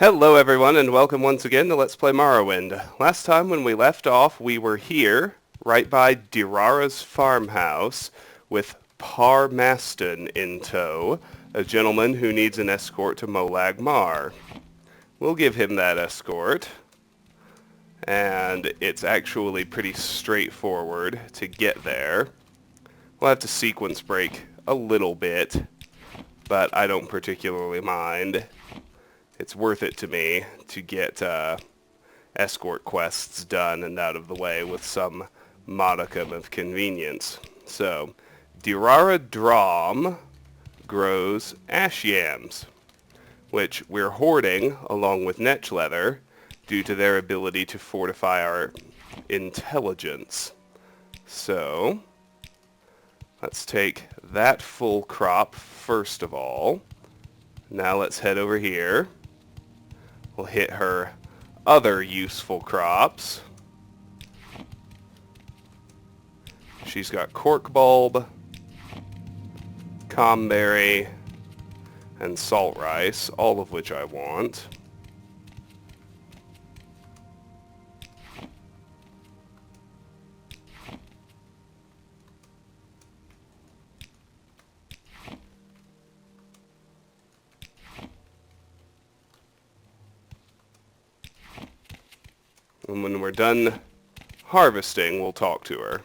Hello everyone and welcome once again to Let's Play Morrowind. Last time when we left off we were here, right by Dara's farmhouse, with Paur Maston in tow, a gentleman who needs an escort to Molag Mar. We'll give him that escort, and it's actually pretty straightforward to get there. We'll have to sequence break a little bit, but I don't particularly mind. It's worth it to me to get escort quests done and out of the way with some modicum of convenience. So, Dara grows ash yams, which we're hoarding along with netch leather due to their ability to fortify our intelligence. So, let's take that full crop first of all. Now let's head over here. We'll hit her other useful crops. She's got cork bulb, comberry, and salt rice, all of which I want. And when we're done harvesting, we'll talk to her.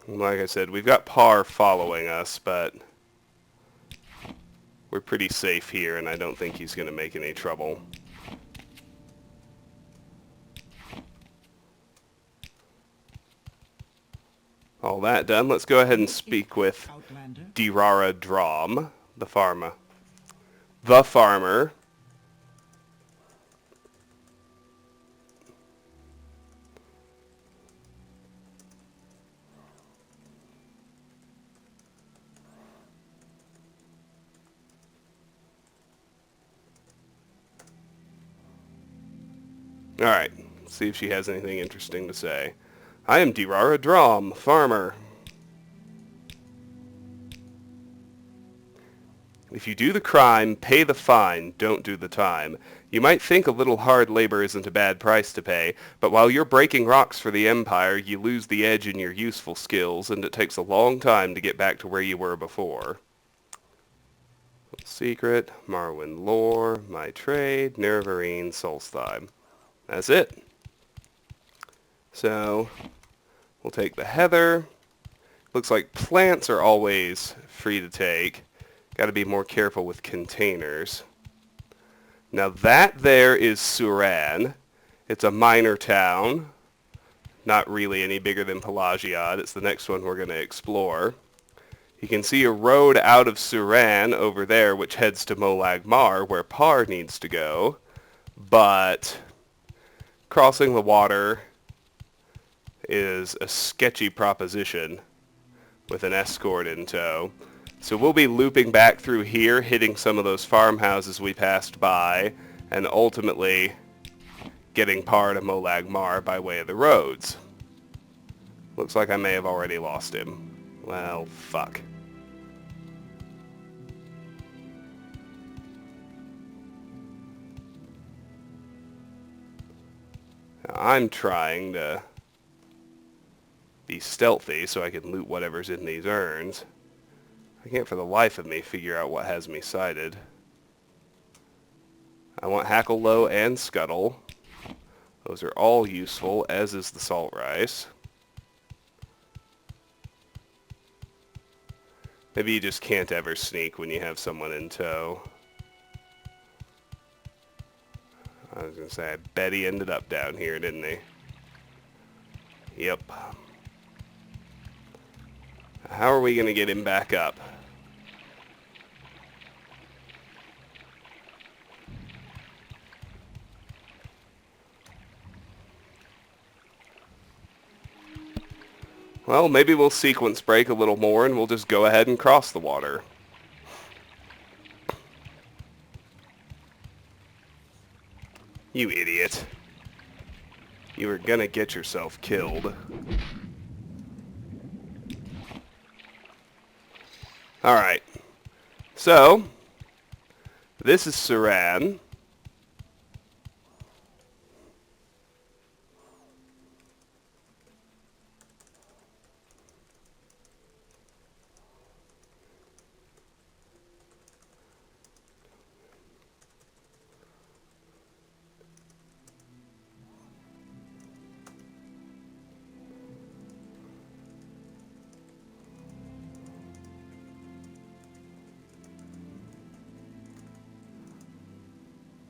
Like I said, we've got Paur following us, but we're pretty safe here, and I don't think he's going to make any trouble. All that done, let's go ahead and speak with Dara, the farmer. Alright, let's see if she has anything interesting to say. I am Dara, farmer. If you do the crime, pay the fine, don't do the time. You might think a little hard labor isn't a bad price to pay, but while you're breaking rocks for the Empire, you lose the edge in your useful skills, and it takes a long time to get back to where you were before. Secret, Morrowind lore, my trade, Nera, Solstheim. That's it. So, we'll take the heather. Looks like plants are always free to take. Got to be more careful with containers. Now that there is Saran. It's a minor town. Not really any bigger than Pelagiad. It's the next one we're going to explore. You can see a road out of Saran over there which heads to Molag Mar where Paur needs to go. But crossing the water is a sketchy proposition with an escort in tow. So we'll be looping back through here, hitting some of those farmhouses we passed by, and ultimately getting Paur to Molag Mar by way of the roads. Looks like I may have already lost him. Well, fuck. Now, I'm trying to be stealthy so I can loot whatever's in these urns. I can't for the life of me figure out what has me sighted. I want Hackle Low and Scuttle. Those are all useful, as is the salt rice. Maybe you just can't ever sneak when you have someone in tow. I was going to say, I bet he ended up down here, didn't he? Yep. How are we going to get him back up? Well, maybe we'll sequence break a little more and we'll just go ahead and cross the water. You idiot. You are gonna get yourself killed. Alright. So, this is Saran.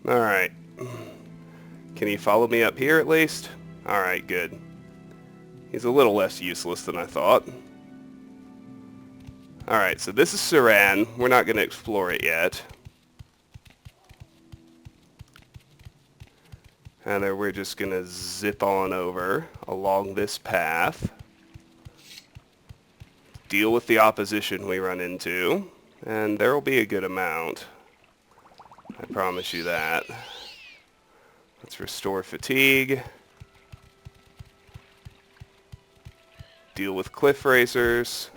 Alright. Can he follow me up here at least? Alright, good. He's a little less useless than I thought. Alright, so this is Saran. We're not going to explore it yet. And then we're just going to zip on over along this path. Deal with the opposition we run into. And there will be a good amount. I promise you that. Let's restore fatigue. Deal with cliff racers.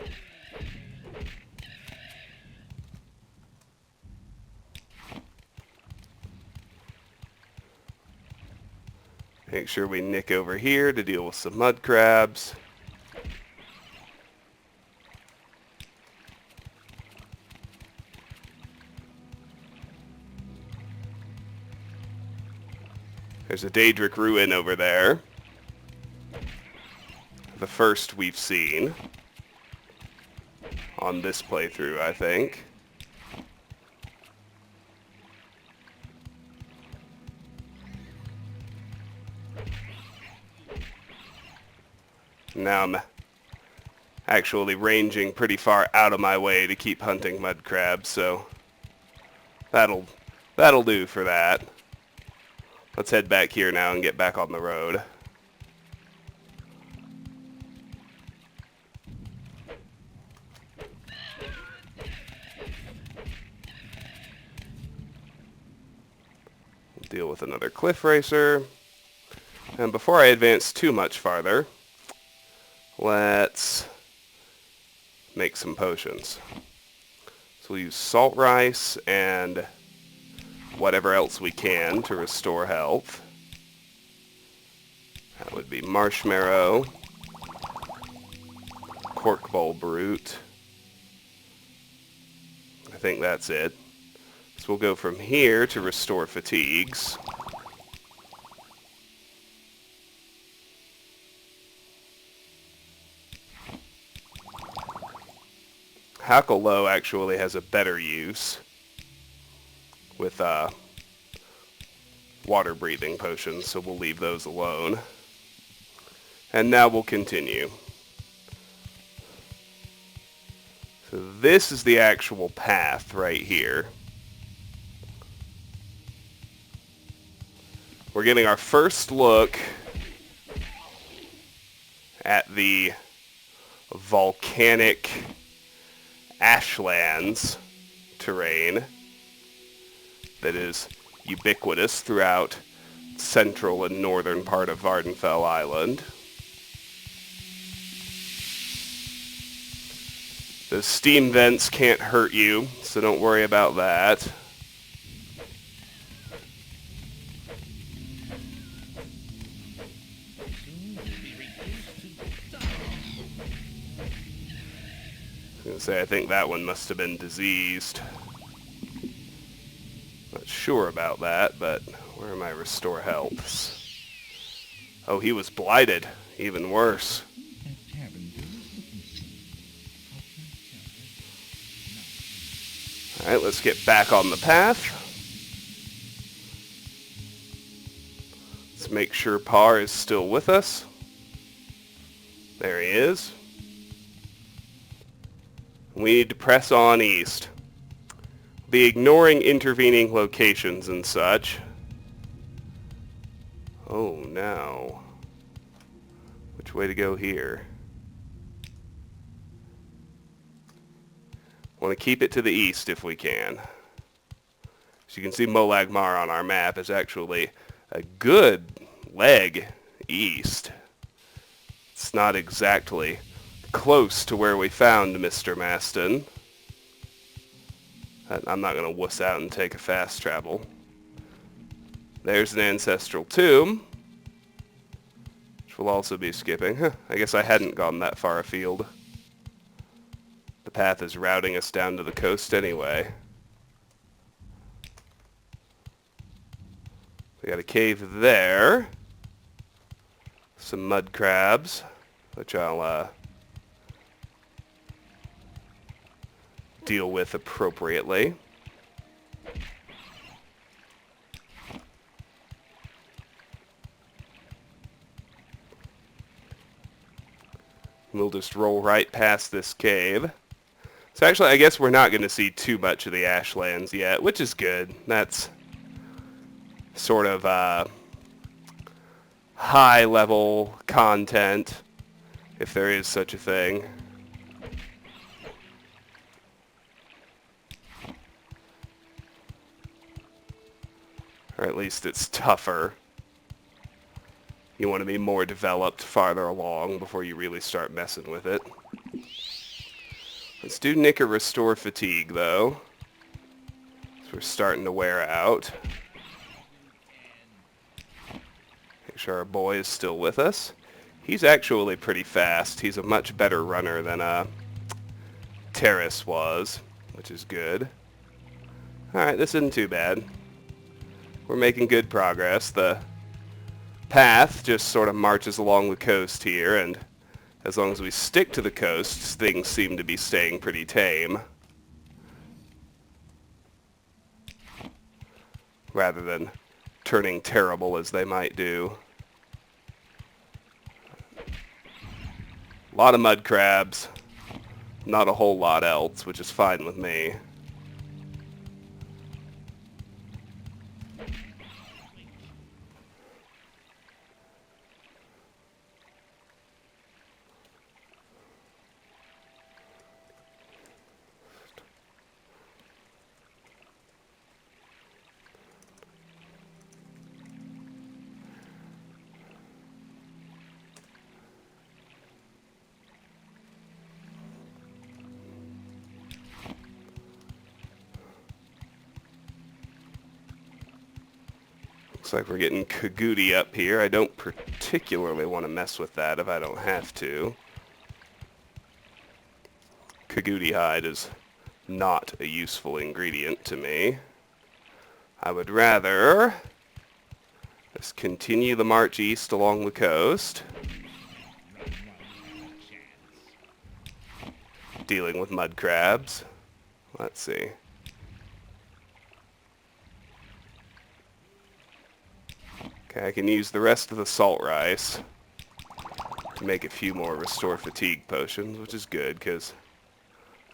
Make sure we nick over here to deal with some mud crabs. There's a Daedric ruin over there. The first we've seen on this playthrough, I think. Now I'm actually ranging pretty far out of my way to keep hunting mud crabs, so that'll do for that. Let's head back here now and get back on the road. We'll deal with another cliff racer. And before I advance too much farther, let's make some potions. So we'll use salt rice and whatever else we can to restore health. That would be marshmallow, cork bowl brute. I think that's it. So we'll go from here to restore fatigues. Hackle actually has a better use with water breathing potions, so we'll leave those alone. And now we'll continue. So this is the actual path right here. We're getting our first look at the volcanic ashlands terrain that is ubiquitous throughout central and northern part of Vardenfell Island. The steam vents can't hurt you, so don't worry about that. I was gonna say, I think that one must have been diseased. Not sure about that, but where are my restore healths? Oh, he was blighted. Even worse. Alright, let's get back on the path. Let's make sure Paur is still with us. There he is. We need to press on east. Be ignoring intervening locations and such. Oh, now. Which way to go here? Want to keep it to the east if we can. As you can see, Molag Mar on our map is actually a good leg east. It's not exactly close to where we found Mr. Maston. I'm not going to wuss out and take a fast travel. There's an ancestral tomb, which we'll also be skipping. Huh, I guess I hadn't gone that far afield. The path is routing us down to the coast anyway. We got a cave there. Some mud crabs, which I'll deal with appropriately. We'll just roll right past this cave. So actually, I guess we're not going to see too much of the ashlands yet, which is good. That's sort of high-level content, if there is such a thing. Or at least it's tougher. You want to be more developed farther along before you really start messing with it. Let's do Nick or Restore Fatigue, though. So we're starting to wear out. Make sure our boy is still with us. He's actually pretty fast. He's a much better runner than Terrace was, which is good. Alright, this isn't too bad. We're making good progress. The path just sort of marches along the coast here, and as long as we stick to the coast, things seem to be staying pretty tame. Rather than turning terrible as they might do. A lot of mud crabs. Not a whole lot else, which is fine with me. Looks like we're getting Kagouti up here. I don't particularly want to mess with that if I don't have to. Kagouti hide is not a useful ingredient to me. I would rather just continue the march east along the coast, dealing with mud crabs. Let's see. Okay, I can use the rest of the salt rice to make a few more Restore Fatigue potions, which is good, because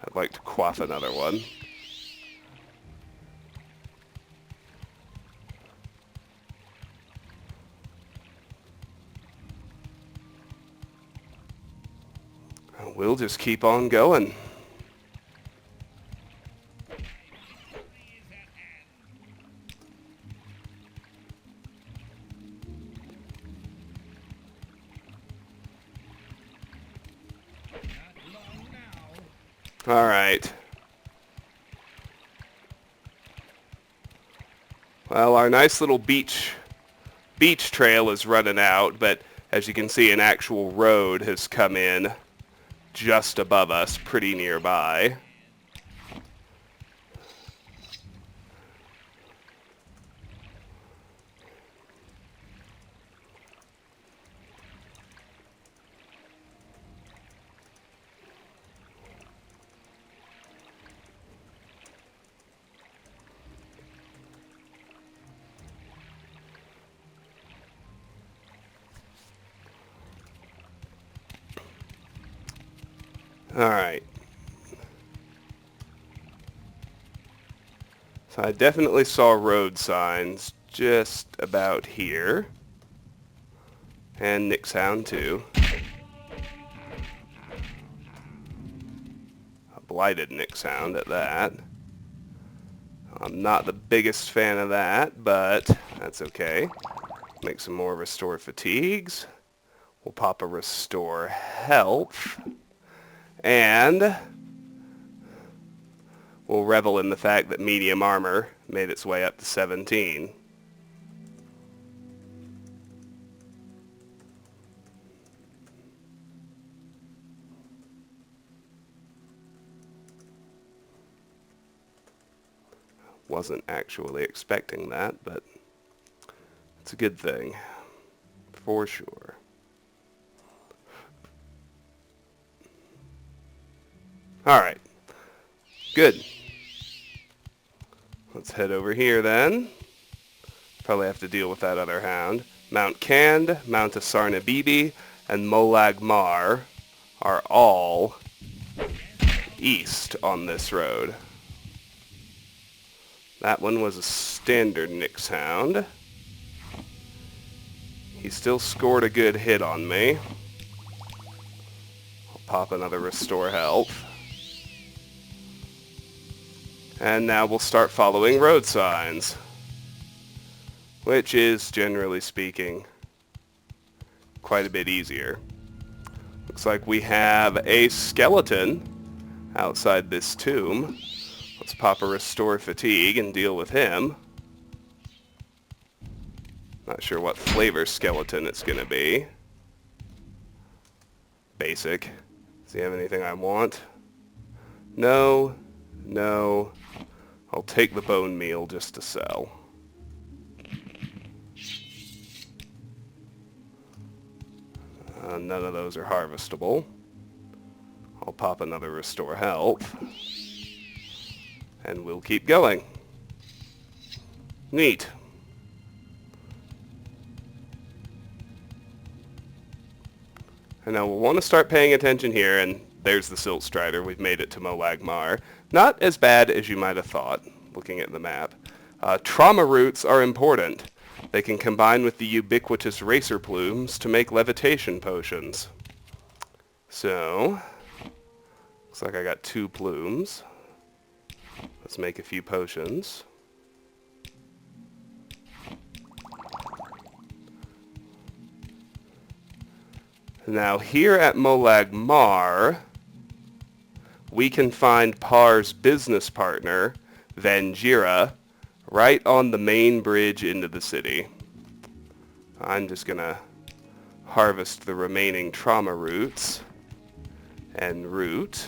I'd like to quaff another one. We'll just keep on going. All right. Well, our nice little beach trail is running out, but as you can see, an actual road has come in just above us, pretty nearby. All right. So I definitely saw road signs just about here. And Nick sound too. A blighted Nick sound at that. I'm not the biggest fan of that, but that's okay. Make some more restore fatigues. We'll pop a restore health. And we'll revel in the fact that medium armor made its way up to 17. Wasn't actually expecting that, but it's a good thing, for sure. Alright, good. Let's head over here then. Probably have to deal with that other hound. Mount Cand, Mount Asarnabibi, and Molag Mar are all east on this road. That one was a standard Nyx hound. He still scored a good hit on me. I'll pop another restore health. And now we'll start following road signs, which is, generally speaking, quite a bit easier. Looks like we have a skeleton outside this tomb. Let's pop a restore fatigue and deal with him. Not sure what flavor skeleton it's going to be. Basic. Does he have anything I want? No. No. I'll take the bone meal just to sell. None of those are harvestable. I'll pop another restore health. And we'll keep going. Neat. And now we'll want to start paying attention here, and there's the Silt Strider. We've made it to Molag Mar. Not as bad as you might have thought, looking at the map. Trauma roots are important. They can combine with the ubiquitous racer plumes to make levitation potions. So, looks like I got 2 plumes. Let's make a few potions. Now here at Molag Mar, we can find Paur's business partner, Vanjirra, right on the main bridge into the city. I'm just gonna harvest the remaining trauma roots and root.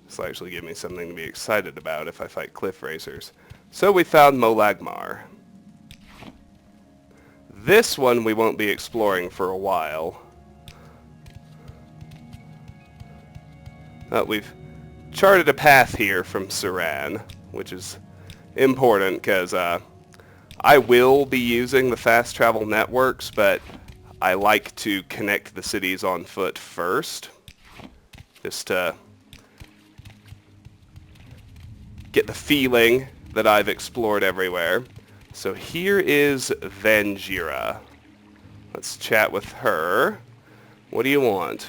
This will actually give me something to be excited about if I fight cliff racers. So we found Molag Mar. This one we won't be exploring for a while. We've charted a path here from Saran, which is important because I will be using the fast travel networks, but I like to connect the cities on foot first, just to get the feeling that I've explored everywhere. So here is Vanjirra. Let's chat with her. What do you want?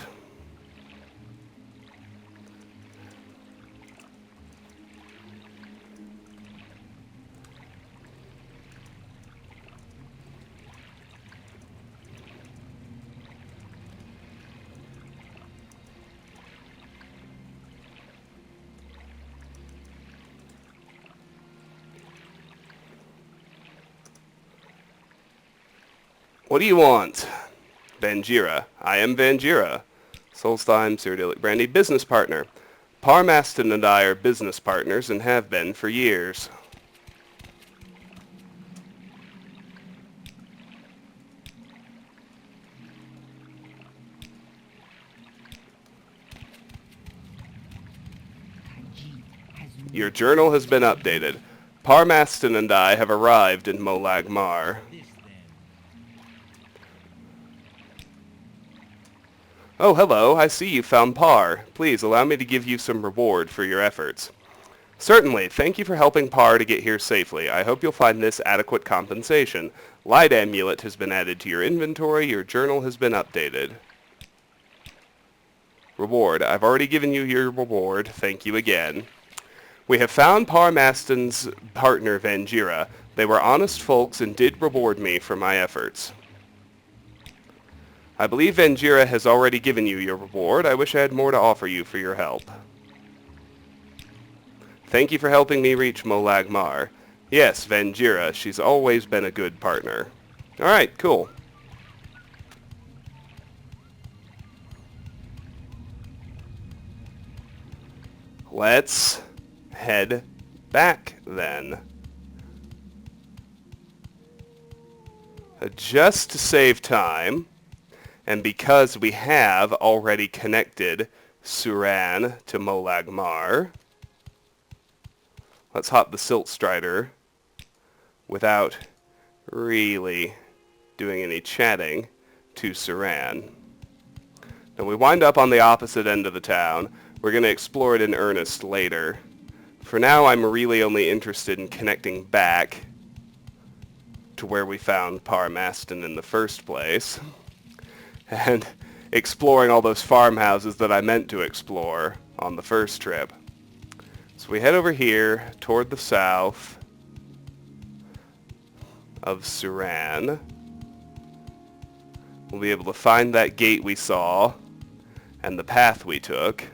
What do you want? Vanjirra. I am Vanjirra. Solstheim, Cyrodiilic Brandy, business partner. Paur Maston and I are business partners and have been for years. Your journal has been updated. Paur Maston and I have arrived in Molag Mar. Oh, hello. I see you found Paur. Please allow me to give you some reward for your efforts. Certainly. Thank you for helping Paur to get here safely. I hope you'll find this adequate compensation. Light Amulet has been added to your inventory. Your journal has been updated. Reward. I've already given you your reward. Thank you again. We have found Paur Maston's partner, Vanjirra. They were honest folks and did reward me for my efforts. I believe Vanjirra has already given you your reward. I wish I had more to offer you for your help. Thank you for helping me reach Molag Mar. Yes, Vanjirra. She's always been a good partner. Alright, cool. Let's head back then. Just to save time, and because we have already connected Saran to Molag Mar, let's hop the Silt Strider without really doing any chatting to Saran. Now we wind up on the opposite end of the town. We're going to explore it in earnest later. For now, I'm really only interested in connecting back to where we found Paur Maston in the first place, and exploring all those farmhouses that I meant to explore on the first trip. So we head over here toward the south of Saran. We'll be able to find that gate we saw and the path we took.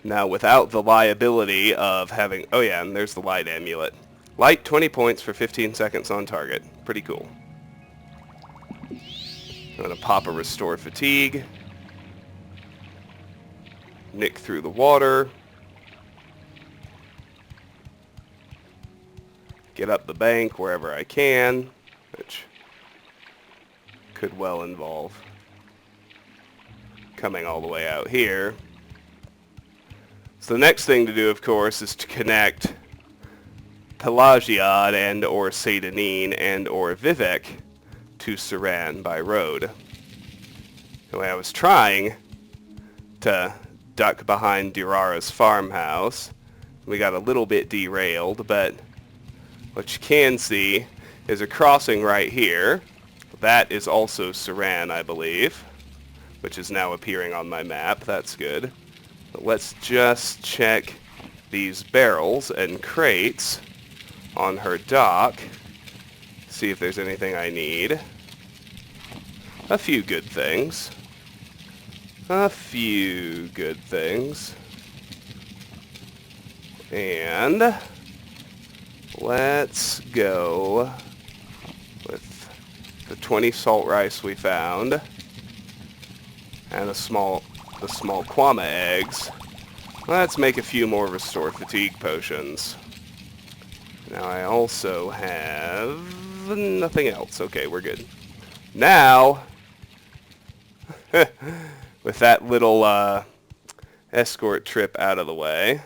Now, without the liability of having... Oh yeah, and there's the light amulet. Light 20 points for 15 seconds on target. Pretty cool. I'm going to pop a Restore Fatigue. Nick through the water. Get up the bank wherever I can, which could well involve coming all the way out here. So the next thing to do, of course, is to connect Pelagiad and or Satanine and or Vivek to Saran by road. Anyway, I was trying to duck behind Dara's farmhouse. We got a little bit derailed, but what you can see is a crossing right here. That is also Saran, I believe, which is now appearing on my map. That's good. But let's just check these barrels and crates on her dock. See if there's anything I need. A few good things. A few good things. And let's go with the 20 salt rice we found and the small Kwama eggs. Let's make a few more Restore Fatigue potions. Now I also have nothing else. Okay, we're good. Now, with that little escort trip out of the way,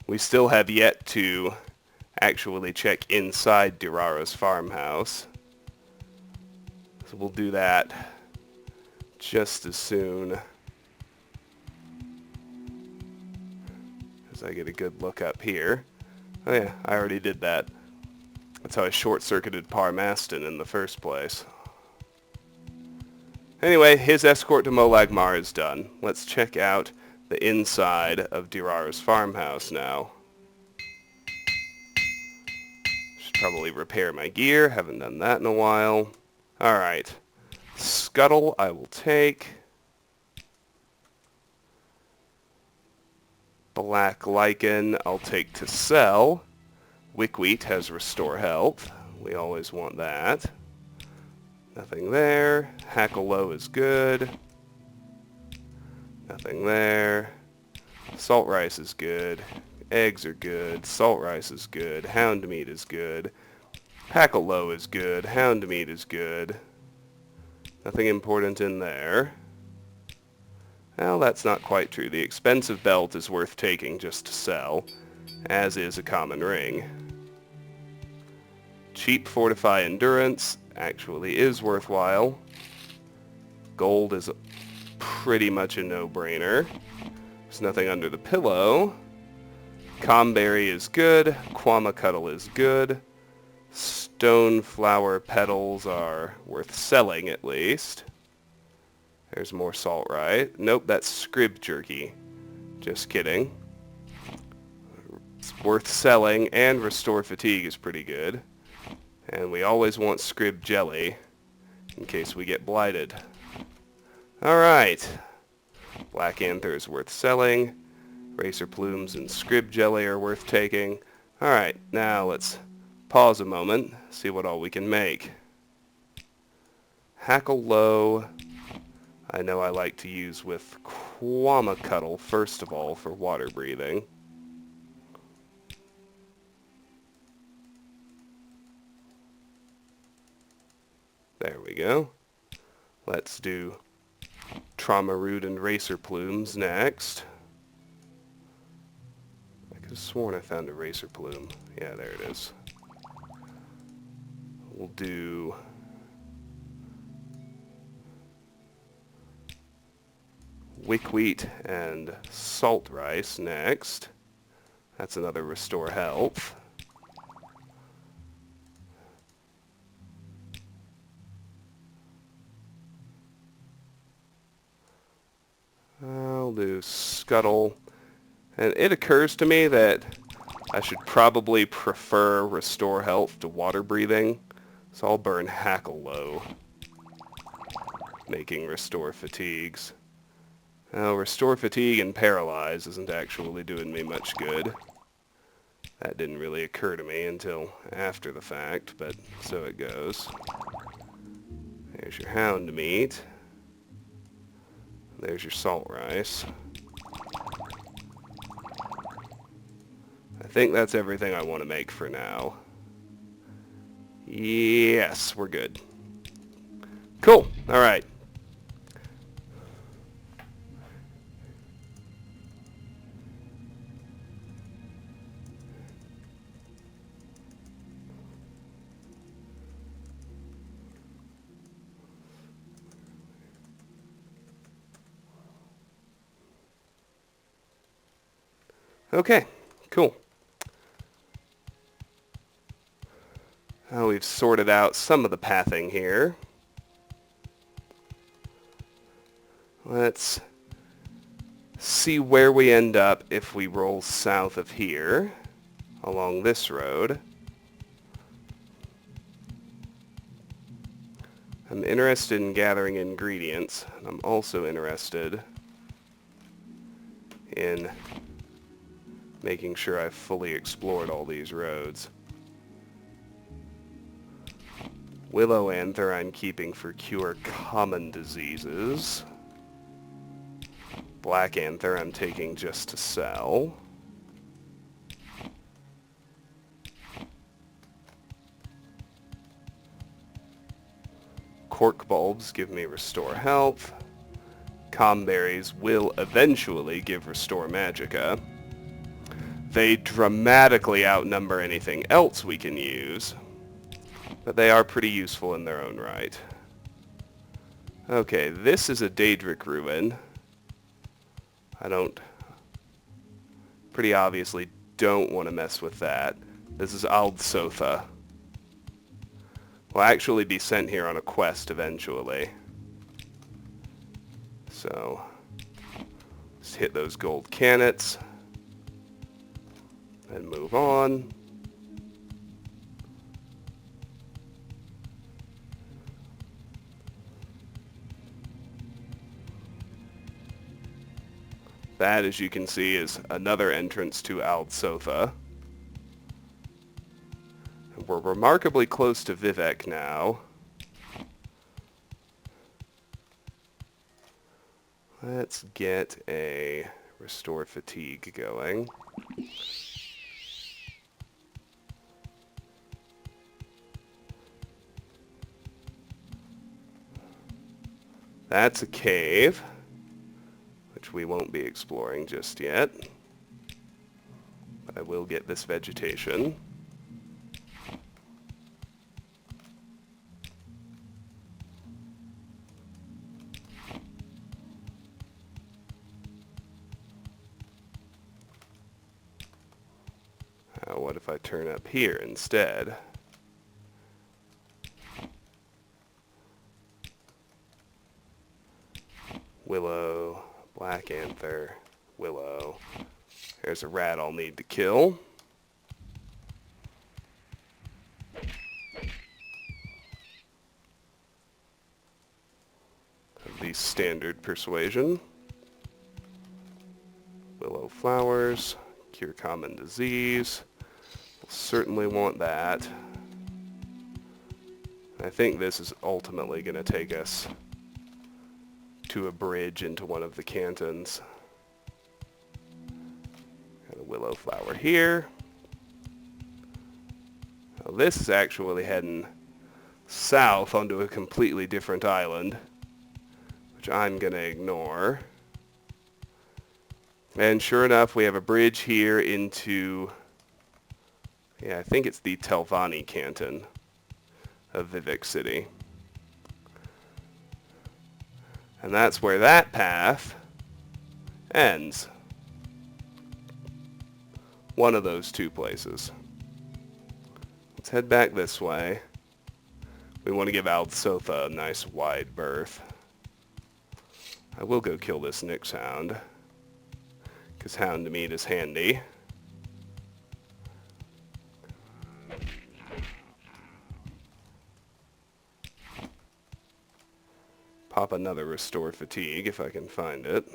we still have yet to actually check inside Dara's farmhouse. So we'll do that just as soon as I get a good look up here. Oh yeah, I already did that. That's how I short-circuited Paur Maston in the first place. Anyway, his escort to Molag Mar is done. Let's check out the inside of Dara's farmhouse now. Should probably repair my gear. Haven't done that in a while. Alright. Scuttle I will take. Black Lichen I'll take to sell. Wickwheat has Restore Health. We always want that. Nothing there. Hackalow is good. Nothing there. Salt rice is good. Eggs are good. Salt rice is good. Hound meat is good. Hackalow is good. Hound meat is good. Nothing important in there. Well, that's not quite true. The expensive belt is worth taking just to sell, as is a common ring. Cheap Fortify Endurance actually is worthwhile. Gold is pretty much a no-brainer. There's nothing under the pillow. Comberry is good. Quamacuddle is good. Stoneflower petals are worth selling at least. There's more salt, right? Nope, that's scrib jerky. Just kidding. It's worth selling, and restore fatigue is pretty good. And we always want scrib jelly in case we get blighted. Alright. Black anther is worth selling. Racer plumes and scrib jelly are worth taking. Alright, now let's pause a moment, see what all we can make. Hackle low, I know I like to use with Quamacuddle first of all for water breathing. There we go. Let's do Trauma Root and Racer Plumes next. I could have sworn I found a Racer Plume. Yeah, there it is. We'll do Wickwheat and Salt Rice next. That's another Restore Health. I'll do Scuttle. And it occurs to me that I should probably prefer Restore Health to Water Breathing. So I'll burn Hackle Low, making Restore Fatigues. Now, Restore Fatigue and Paralyze isn't actually doing me much good. That didn't really occur to me until after the fact, but so it goes. There's your Hound Meat. There's your Salt Rice. I think that's everything I want to make for now. Yes, we're good. Cool. Alright. Okay, cool. Now we've sorted out some of the pathing here. Let's see where we end up if we roll south of here, along this road. I'm interested in gathering ingredients, and I'm also interested in making sure I've fully explored all these roads. Willow Anther I'm keeping for cure common diseases. Black Anther I'm taking just to sell. Cork bulbs give me restore health. Comberries will eventually give restore magicka. They dramatically outnumber anything else we can use, but they are pretty useful in their own right. Okay, this is a Daedric ruin. Pretty obviously don't want to mess with that. This is Aldsotha. We'll actually be sent here on a quest eventually. So, let's hit those gold cannets and move on. That, as you can see, is another entrance to Aldsotha. We're remarkably close to Vivek now. Let's get a restore fatigue going. That's a cave, which we won't be exploring just yet. But I will get this vegetation. I turn up here instead? Willow, black anther, willow. There's a rat I'll need to kill. The standard persuasion. Willow flowers, cure common disease. We'll certainly want that. I think this is ultimately going to take us to a bridge into one of the cantons. Got a willow flower here. Now this is actually heading south onto a completely different island, which I'm going to ignore. And sure enough, we have a bridge here into, yeah, I think it's the Telvanni canton of Vivek City. And that's where that path ends. One of those two places. Let's head back this way. We want to give Althsotha a nice wide berth. I will go kill this Nyx hound, because hound meat is handy. Pop another restore fatigue if I can find it.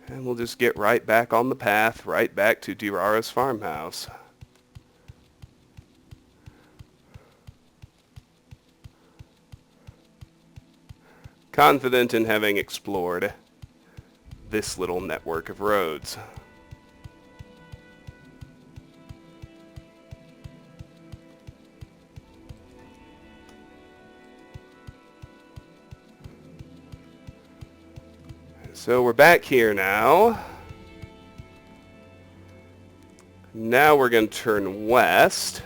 And we'll just get right back on the path, right back to Dara's farmhouse. Confident in having explored this little network of roads. So we're back here now. Now we're going to turn west.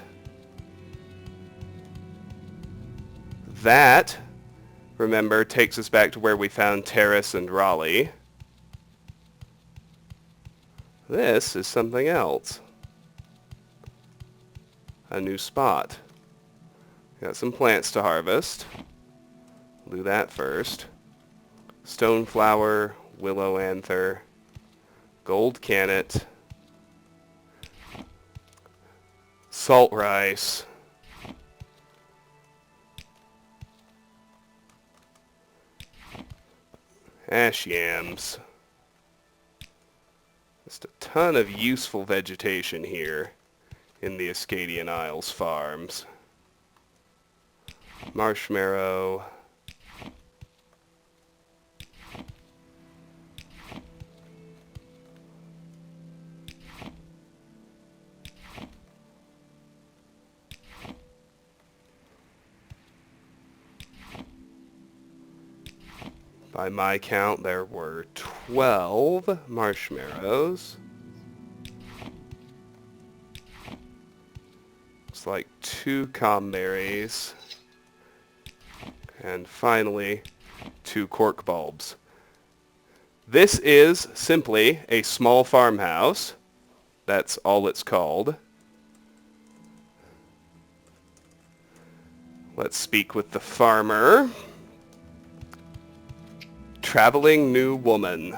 That, remember, takes us back to where we found Terrace and Raleigh. This is something else. A new spot. Got some plants to harvest. We'll do that first. Stoneflower, willow anther, gold cannet, salt rice, ash yams. Just a ton of useful vegetation here in the Ascadian Isles farms. Marshmallow. By my count, there were 12 marshmallows. Looks like 2 comberries. And finally, 2 cork bulbs. This is simply a small farmhouse. That's all it's called. Let's speak with the farmer. Traveling new woman.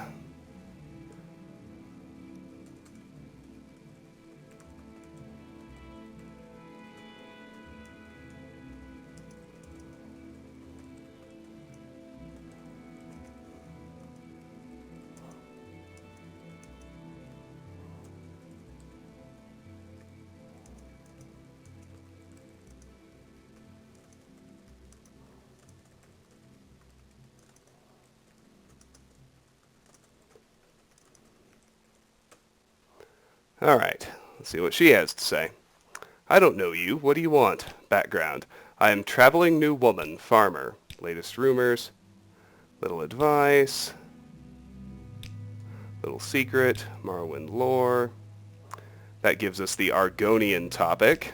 Alright, let's see what she has to say. I don't know you. What do you want? Background. I am traveling new woman, farmer. Latest rumors. Little advice. Little secret. Morrowind lore. That gives us the Argonian topic.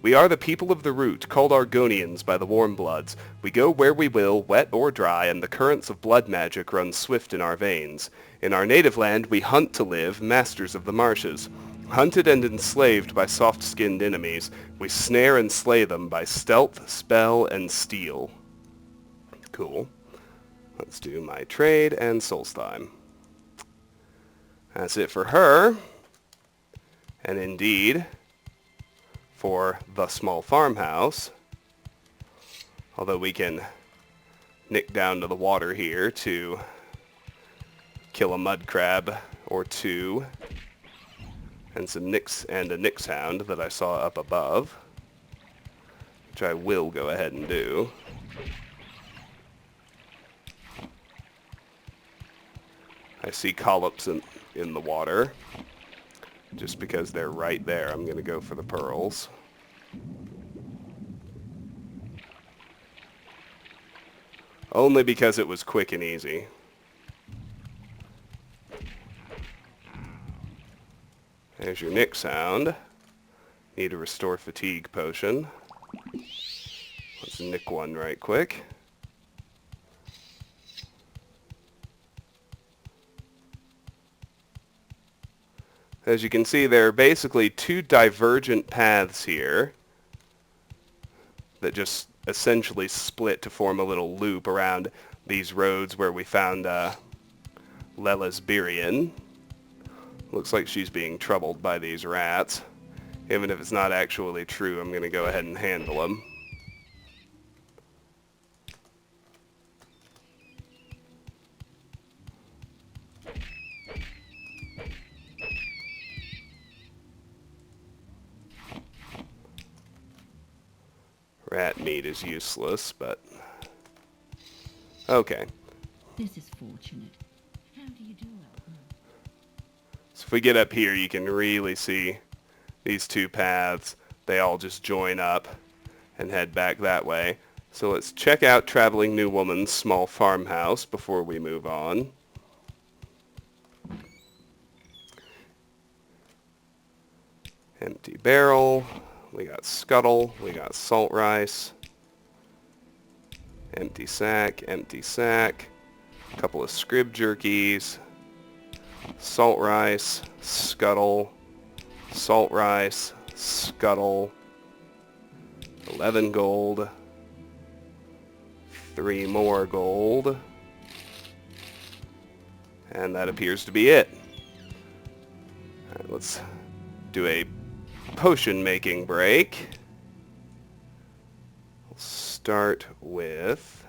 We are the people of the root, called Argonians by the warm bloods. We go where we will, wet or dry, and the currents of blood magic run swift in our veins. In our native land we hunt to live, masters of the marshes. Hunted and enslaved by soft-skinned enemies, we snare and slay them by stealth, spell, and steel. Cool. Let's do my trade and Solstheim. That's it for her. And indeed, for the small farmhouse. Although we can nick down to the water here to kill a mud crab or two. And some Nyx and a Nyx hound that I saw up above, which I will go ahead and do. I see collops in the water. Just because they're right there, I'm going to go for the pearls. Only because it was quick and easy. There's your Nyx hound. Need a restore fatigue potion. Let's nick one right quick. As you can see, there are basically two divergent paths here that just essentially split to form a little loop around these roads where we found Lela's Birion. Looks like she's being troubled by these rats. Even if it's not actually true, I'm going to go ahead and handle them. Rat meat is useless, but... okay. This is fortunate. How do you do it? So if we get up here, you can really see these two paths. They all just join up and head back that way. So let's check out Traveling New Woman's small farmhouse before we move on. Empty barrel. We got scuttle. We got salt rice. Empty sack. Empty sack. A couple of scrib jerkies. Salt rice. Scuttle. Salt rice. Scuttle. 11 gold. 3 more gold. And that appears to be it. Alright, let's do a potion making break. We'll start with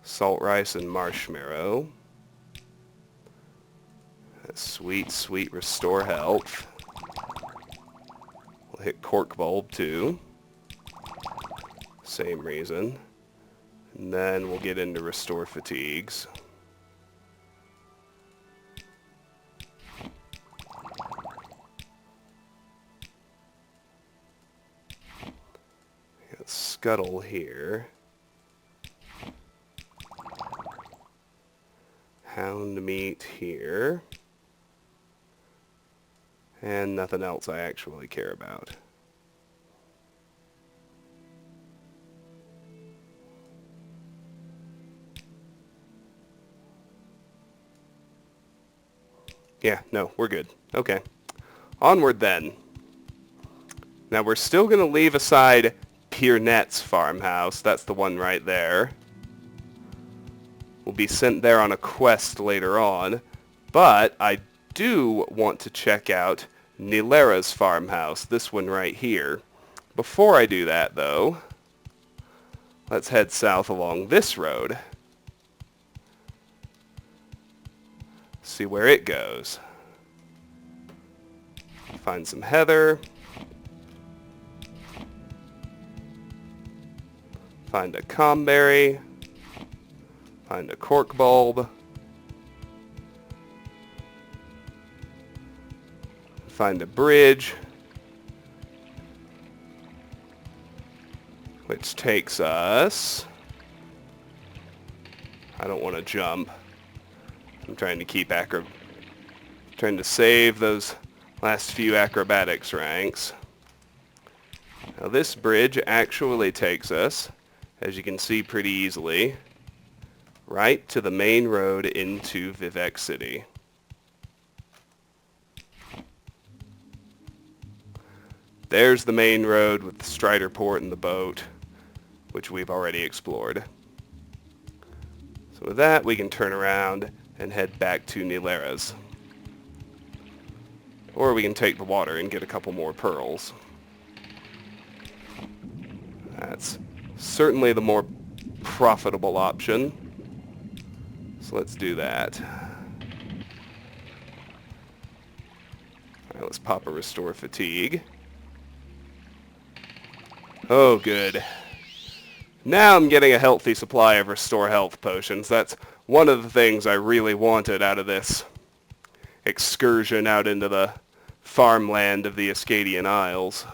salt rice and marshmallow. Sweet, sweet restore health. We'll hit cork bulb too. Same reason. And then we'll get into restore fatigues. Got scuttle here. Hound meat here. And nothing else I actually care about. Yeah, no, we're good. Okay. Onward then. Now we're still going to leave aside Piernet's farmhouse. That's the one right there. We'll be sent there on a quest later on. But I do want to check out Nilera's farmhouse, this one right here. Before I do that, though, let's head south along this road. See where it goes. Find some heather. Find a comberry. Find a cork bulb. Find a bridge, which takes us... I don't want to jump. I'm trying to keep trying to save those last few acrobatics ranks. Now this bridge actually takes us, as you can see pretty easily, right to the main road into Vivec City. There's the main road with the Strider Port and the boat, which we've already explored. So with that, we can turn around and head back to Nilera's. Or we can take the water and get a couple more pearls. That's certainly the more profitable option. So let's do that. Alright, let's pop a Restore Fatigue. Oh, good. Now I'm getting a healthy supply of Restore Health potions. That's one of the things I really wanted out of this excursion out into the farmland of the Escadian Isles.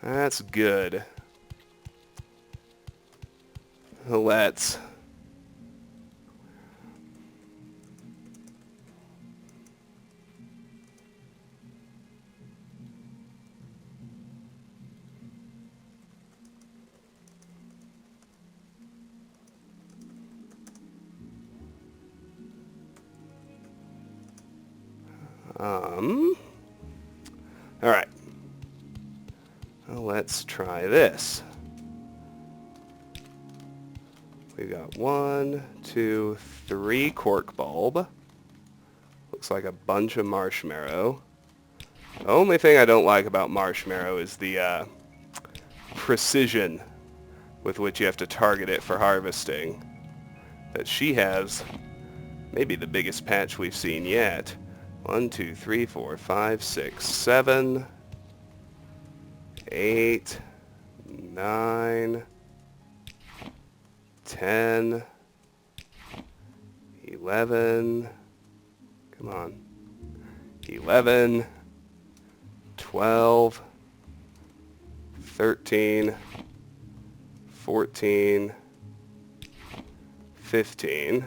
That's good. Let's... Alright. Well, let's try this. We got 1, 2, 3 cork bulb. Looks like a bunch of marshmallow. The only thing I don't like about marshmallow is the precision with which you have to target it for harvesting. But she has maybe the biggest patch we've seen yet. 1, 2, 3, 4, 5, 6, 7, 8, 9, 10, 11, come on, 11, 12, 13, 14, 15,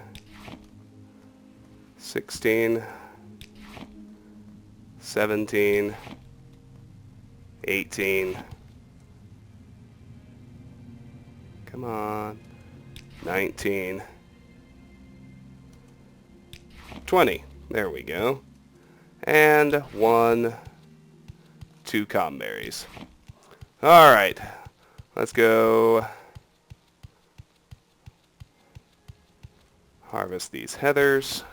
16, 17, 18, come on, 19, 20, there we go, and 1, 2 comberries. Alright, let's go harvest these heathers,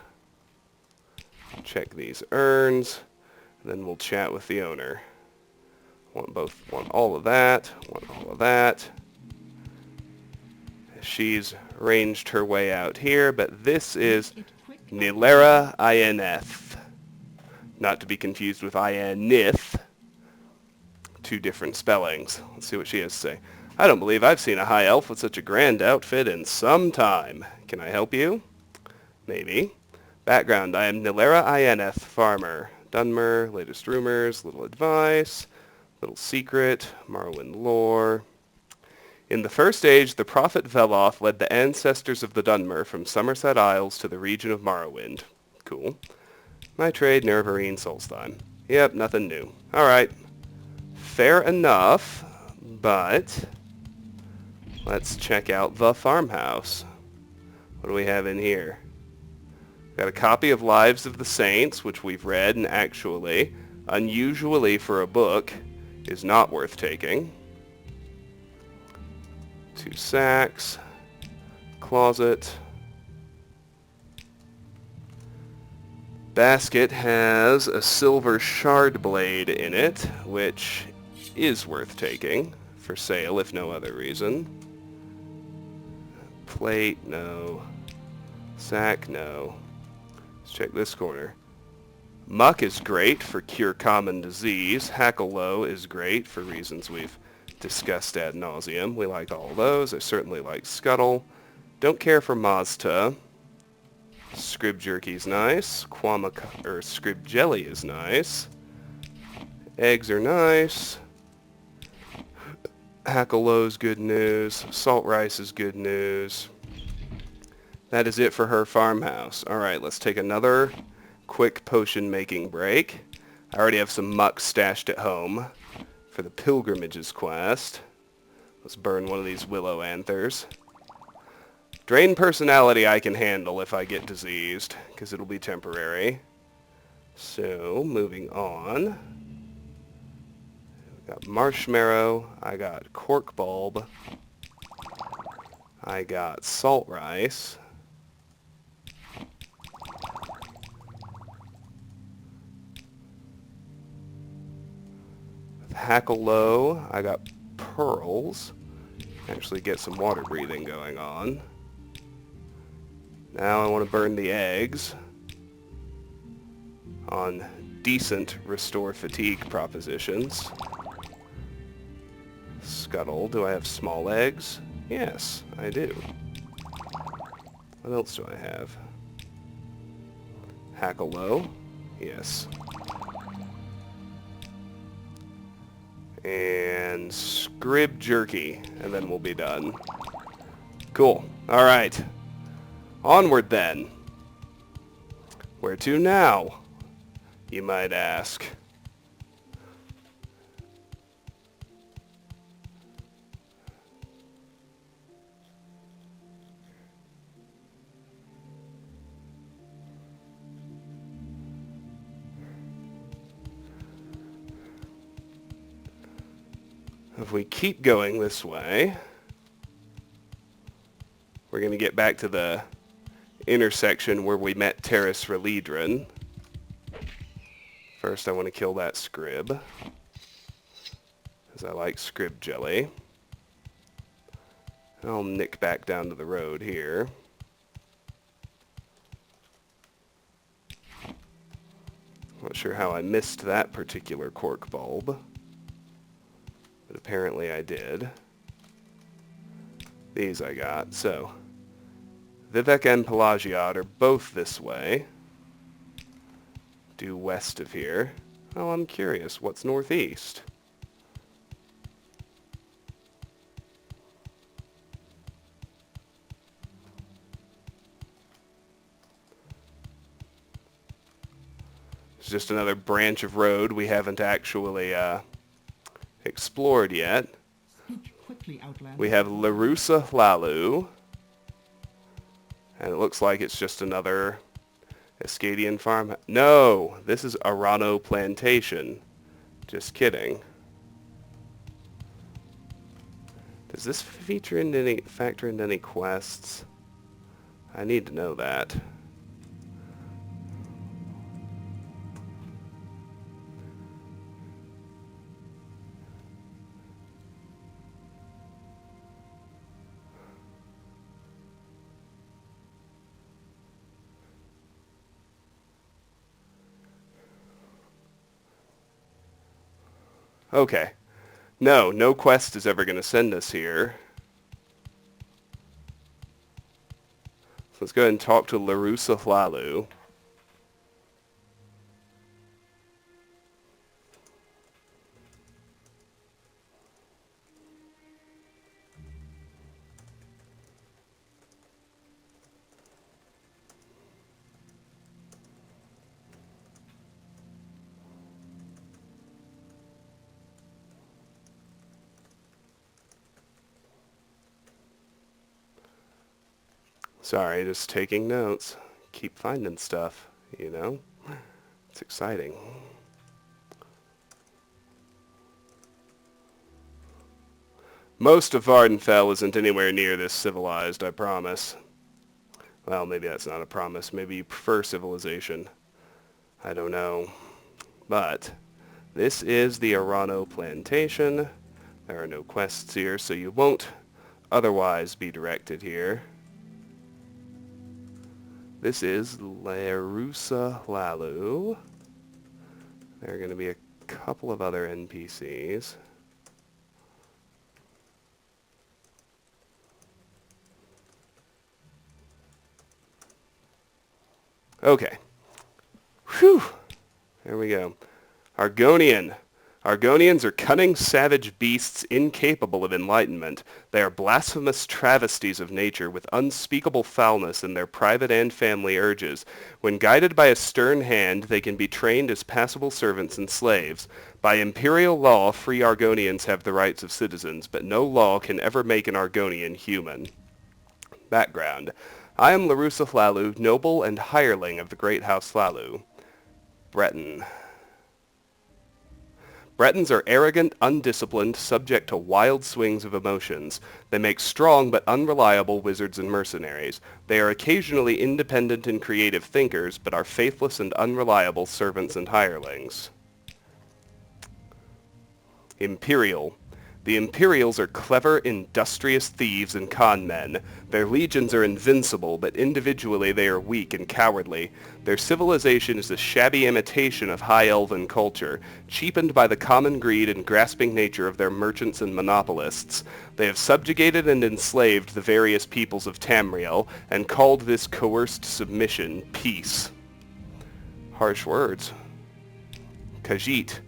check these urns, and then we'll chat with the owner. Want all of that, want all of that. She's ranged her way out here, but this is Nilera Ianeth. Not to be confused with Ianith. 2 different spellings. Let's see what she has to say. I don't believe I've seen a high elf with such a grand outfit in some time. Can I help you? Maybe. Background, I am Nilera Ianeth, farmer. Dunmer, latest rumors, little advice, little secret, Morrowind lore. In the First Age, the prophet Veloth led the ancestors of the Dunmer from Somerset Isles to the region of Morrowind. Cool. My trade, Nervarine Solstheim. Yep, nothing new. Alright. Fair enough, but let's check out the farmhouse. What do we have in here? Got a copy of Lives of the Saints, which we've read, and actually, unusually for a book, is not worth taking. 2 sacks, closet. Basket has a silver shard blade in it, which is worth taking, for sale if no other reason. Plate, no. Sack, no. Let's check this corner. Muck is great for cure common disease. Hackalow is great for reasons we've discussed ad nauseum. We like all those. I certainly like Scuttle. Don't care for Mazta. Scrib Jerky's nice. Scrib Jelly is nice. Eggs are nice. Hackalow's good news. Salt rice is good news. That is it for her farmhouse. Alright, let's take another quick potion making break. I already have some muck stashed at home for the Pilgrimages quest. Let's burn one of these willow anthers. Drain personality I can handle if I get diseased, because it'll be temporary. So, moving on. We got marshmallow. I got cork bulb. I got salt rice. With hackle low, I got pearls. Actually get some water breathing going on. Now I want to burn the eggs on decent restore fatigue propositions. Scuttle, do I have small eggs? Yes, I do. What else do I have? Hackle low? Yes. And scrib jerky, and then we'll be done. Cool. Alright. Onward then. Where to now, you might ask? If we keep going this way, we're going to get back to the intersection where we met Terrace Relidrin. First I want to kill that scrib, because I like scrib jelly. I'll nick back down to the road here. Not sure how I missed that particular cork bulb, but apparently I did. These I got, so Vivek and Pelagiad are both this way, due west of here. Oh, I'm curious, what's northeast? It's just another branch of road we haven't actually explored yet. Speak quickly, Outlander. We have Larusa Lalu, and it looks like it's just another Escadian farm. No, this is Arano Plantation. Just kidding. Does this factor into any quests? I need to know that. Okay. No quest is ever going to send us here. So let's go ahead and talk to Larusa Lalu. Sorry, just taking notes. Keep finding stuff, you know? It's exciting. Most of Vardenfell isn't anywhere near this civilized, I promise. Well, maybe that's not a promise. Maybe you prefer civilization. I don't know. But this is the Arano Plantation. There are no quests here, so you won't otherwise be directed here. This is Larusa Lalu. There are going to be a couple of other NPCs. Okay. Whew. There we go. Argonian. Argonians are cunning, savage beasts incapable of enlightenment. They are blasphemous travesties of nature with unspeakable foulness in their private and family urges. When guided by a stern hand, they can be trained as passable servants and slaves. By imperial law, free Argonians have the rights of citizens, but no law can ever make an Argonian human. Background. I am Larusa Hlalu, noble and hireling of the great house Hlalu. Breton. Bretons are arrogant, undisciplined, subject to wild swings of emotions. They make strong but unreliable wizards and mercenaries. They are occasionally independent and creative thinkers, but are faithless and unreliable servants and hirelings. Imperial. The Imperials are clever, industrious thieves and con men. Their legions are invincible, but individually they are weak and cowardly. Their civilization is a shabby imitation of high elven culture, cheapened by the common greed and grasping nature of their merchants and monopolists. They have subjugated and enslaved the various peoples of Tamriel, and called this coerced submission peace. Harsh words. Khajiit.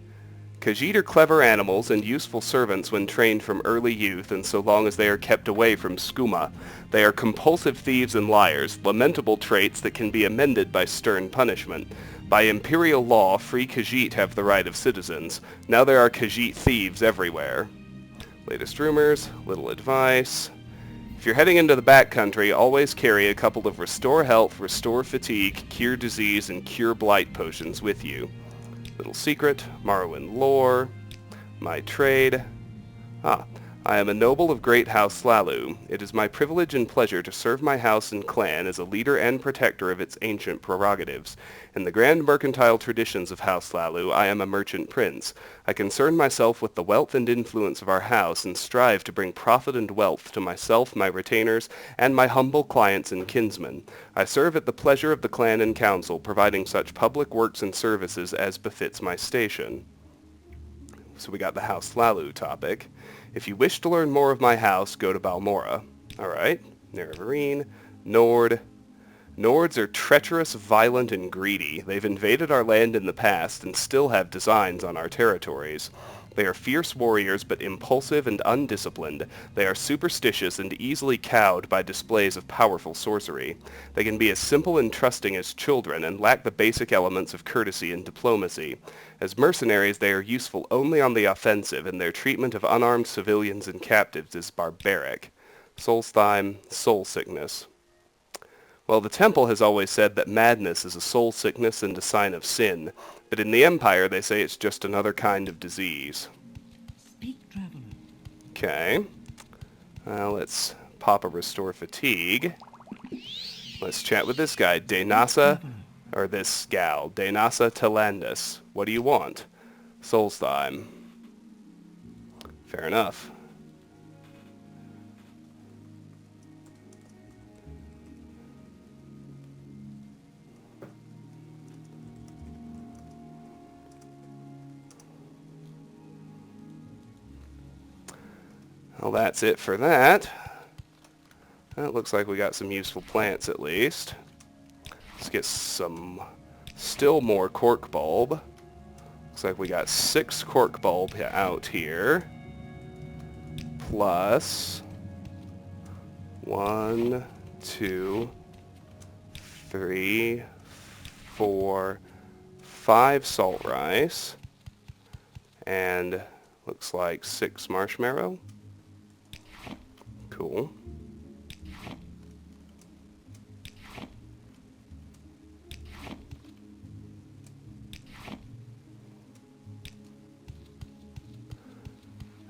Khajiit are clever animals and useful servants when trained from early youth and so long as they are kept away from skooma. They are compulsive thieves and liars, lamentable traits that can be amended by stern punishment. By imperial law, free Khajiit have the right of citizens. Now there are Khajiit thieves everywhere. Latest rumors, little advice. If you're heading into the backcountry, always carry a couple of Restore Health, Restore Fatigue, Cure Disease, and Cure Blight potions with you. Little secret, Morrowind lore, my trade. I am a noble of Great House Hlalu. It is my privilege and pleasure to serve my house and clan as a leader and protector of its ancient prerogatives. In the grand mercantile traditions of House Hlalu, I am a merchant prince. I concern myself with the wealth and influence of our house and strive to bring profit and wealth to myself, my retainers, and my humble clients and kinsmen. I serve at the pleasure of the clan and council, providing such public works and services as befits my station. So we got the House Hlalu topic. If you wish to learn more of my house, go to Balmora. Alright, Nera, Nord. Nords are treacherous, violent, and greedy. They've invaded our land in the past and still have designs on our territories. They are fierce warriors but impulsive and undisciplined. They are superstitious and easily cowed by displays of powerful sorcery. They can be as simple and trusting as children and lack the basic elements of courtesy and diplomacy. As mercenaries, they are useful only on the offensive, and their treatment of unarmed civilians and captives is barbaric. Solstheim, soul sickness. Well, the Temple has always said that madness is a soul sickness and a sign of sin, but in the Empire they say it's just another kind of disease. Speak, traveler. Okay. Let's pop a Restore Fatigue. Let's chat with this guy, Daynasa, or this gal, Daynasa Talandis. What do you want? Solstheim. Fair enough. Well, that's it for that. That looks like we got some useful plants at least. Let's get some still more cork bulb. Looks like we got 6 cork bulb out here. Plus 1, 2, 3, 4, 5 salt rice. And looks like 6 marshmallow. Cool.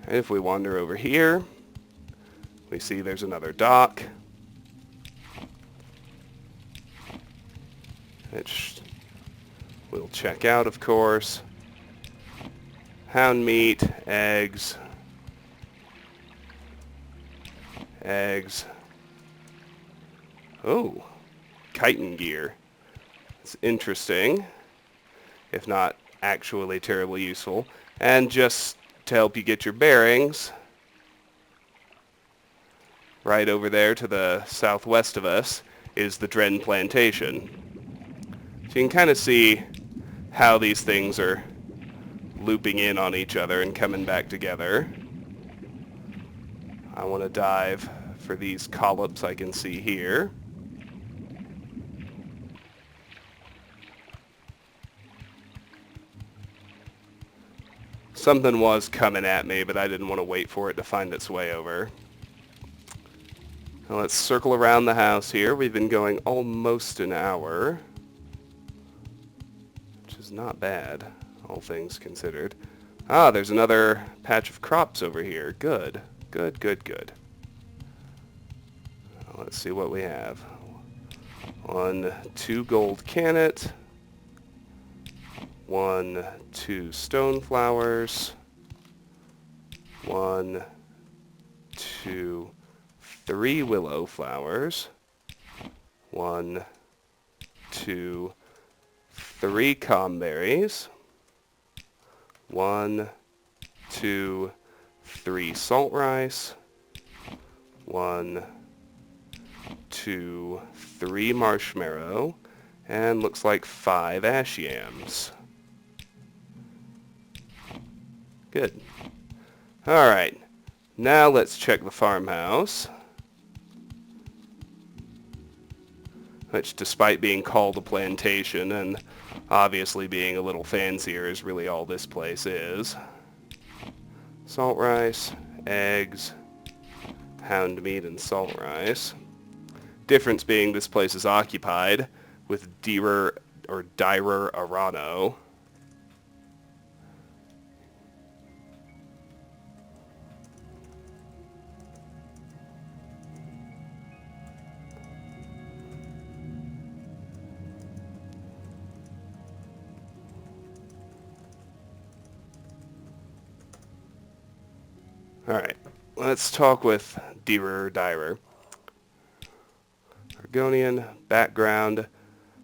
And if we wander over here, we see there's another dock, which we'll check out, of course. Hound meat, eggs. Oh, chitin gear. It's interesting, if not actually terribly useful. And just to help you get your bearings, right over there to the southwest of us is the Dren Plantation. So you can kind of see how these things are looping in on each other and coming back together. I want to dive for these collops I can see here. Something was coming at me, but I didn't want to wait for it to find its way over. Now let's circle around the house here. We've been going almost an hour, which is not bad, all things considered. Ah, there's another patch of crops over here. Good, good, good, good. Let's see what we have. 1, 2 gold cannet. 1, 2 stone flowers. 1, 2, 3 willow flowers. 1, 2, 3 comberries. 1, 2, 3 salt rice. 1, 2, 3 marshmallow. And looks like 5 ash yams. Good. Alright. Now let's check the farmhouse. Which, despite being called a plantation and obviously being a little fancier, is really all this place is. Salt rice, eggs, hound meat, and salt rice. Difference being this place is occupied with Dara or Dara Arano. Alright, let's talk with Dara. Argonian, background.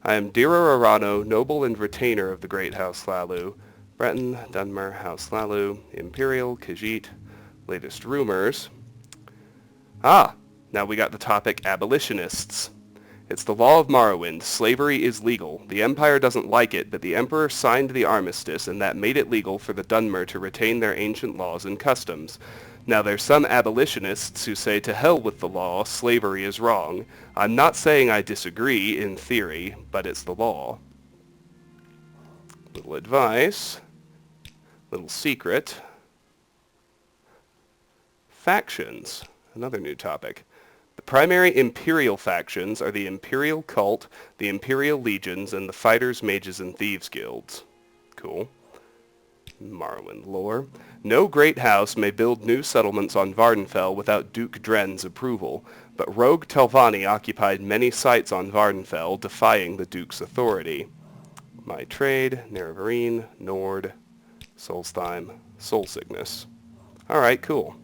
I am Dara Arano, noble and retainer of the great House Lalu. Breton, Dunmer, House Lalu, Imperial, Khajiit, latest rumors. Ah, now we got the topic abolitionists. It's the law of Morrowind. Slavery is legal. The Empire doesn't like it, but the Emperor signed the armistice, and that made it legal for the Dunmer to retain their ancient laws and customs. Now there's some abolitionists who say to hell with the law, slavery is wrong. I'm not saying I disagree in theory, but it's the law. Little advice, little secret. Factions, another new topic. The primary Imperial factions are the Imperial Cult, the Imperial Legions, and the Fighters, Mages, and Thieves Guilds. Cool. Morrowind lore. No great house may build new settlements on Vardenfell without Duke Dren's approval, but rogue Telvanni occupied many sites on Vardenfell, defying the Duke's authority. My trade, Nera, Nord, Solstheim, Soul Sickness. Alright, cool.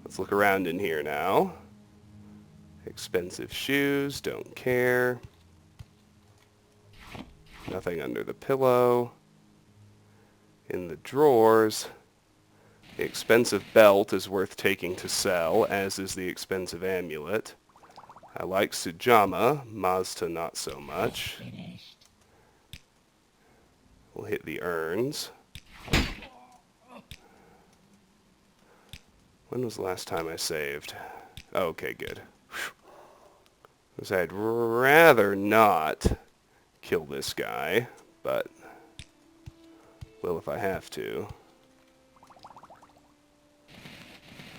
Let's look around in here now. Expensive shoes, don't care. Nothing under the pillow. In the drawers, the expensive belt is worth taking to sell, as is the expensive amulet. I like Sujama, Mazda not so much. We'll hit the urns. When was the last time I saved? Oh, okay, good. Because I'd rather not kill this guy, but will if I have to.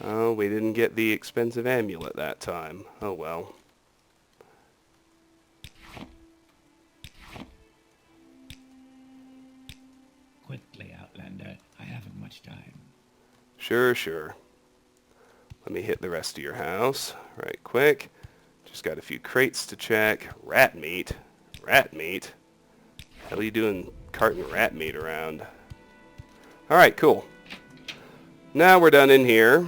Oh, we didn't get the expensive amulet that time. Oh well. Quickly, Outlander. I haven't much time. Sure, sure. Let me hit the rest of your house right quick. Just got a few crates to check. Rat meat. Rat meat? Hell are you doing carting rat meat around? Alright, cool. Now we're done in here.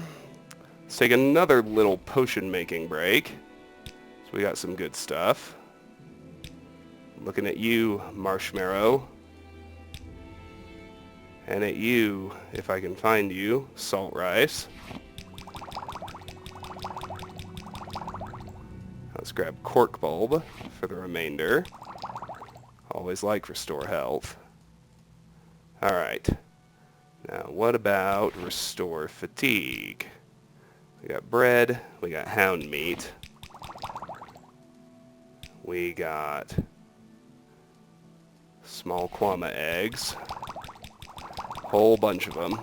Let's take another little potion making break. So we got some good stuff. Looking at you, Marshmallow. And at you, if I can find you, Salt Rice. Let's grab Cork Bulb for the remainder. Always like restore health. Alright. Now, what about restore fatigue? We got bread, we got hound meat, we got small quama eggs, whole bunch of them.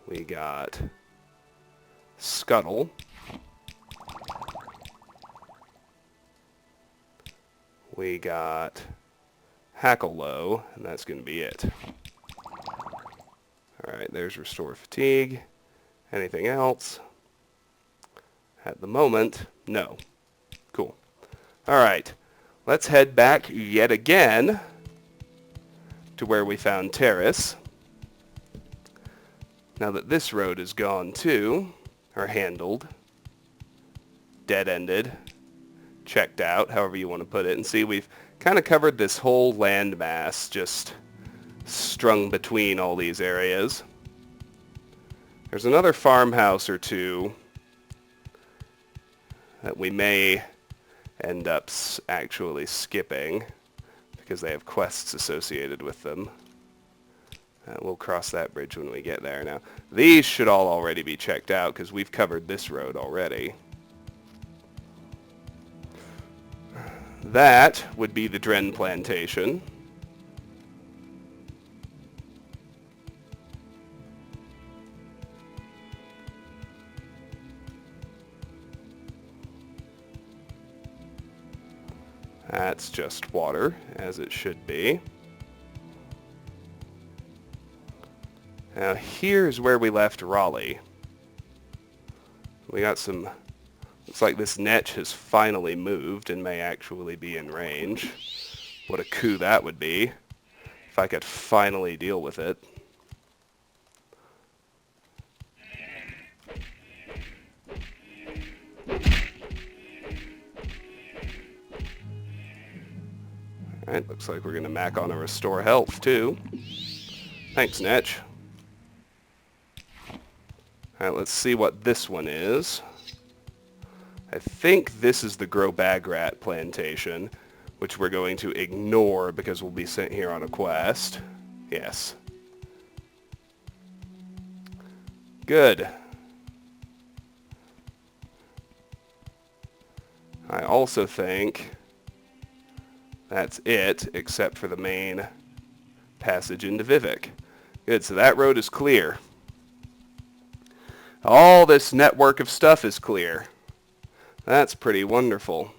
We got scuttle. We got hackalow, and that's going to be it. Alright, there's restore fatigue. Anything else? At the moment, no. Cool. Alright, let's head back yet again to where we found Terrace. Now that this road is gone too, or handled, dead-ended, checked out, however you want to put it, and see we've kind of covered this whole landmass just strung between all these areas. There's another farmhouse or two that we may end up actually skipping because they have quests associated with them. We'll cross that bridge when we get there. Now, these should all already be checked out because we've covered this road already. That would be the Dren Plantation. That's just water, as it should be. Now here's where we left Raleigh. We got some... Looks like this netch has finally moved and may actually be in range. What a coup that would be, if I could finally deal with it. Alright, looks like we're going to mac on a restore health too. Thanks, Netch. Alright, let's see what this one is. I think this is the Grow Bag Rat Plantation, which we're going to ignore because we'll be sent here on a quest. Yes. Good. I also think that's it, except for the main passage into Vivek. Good, so that road is clear. All this network of stuff is clear. That's pretty wonderful.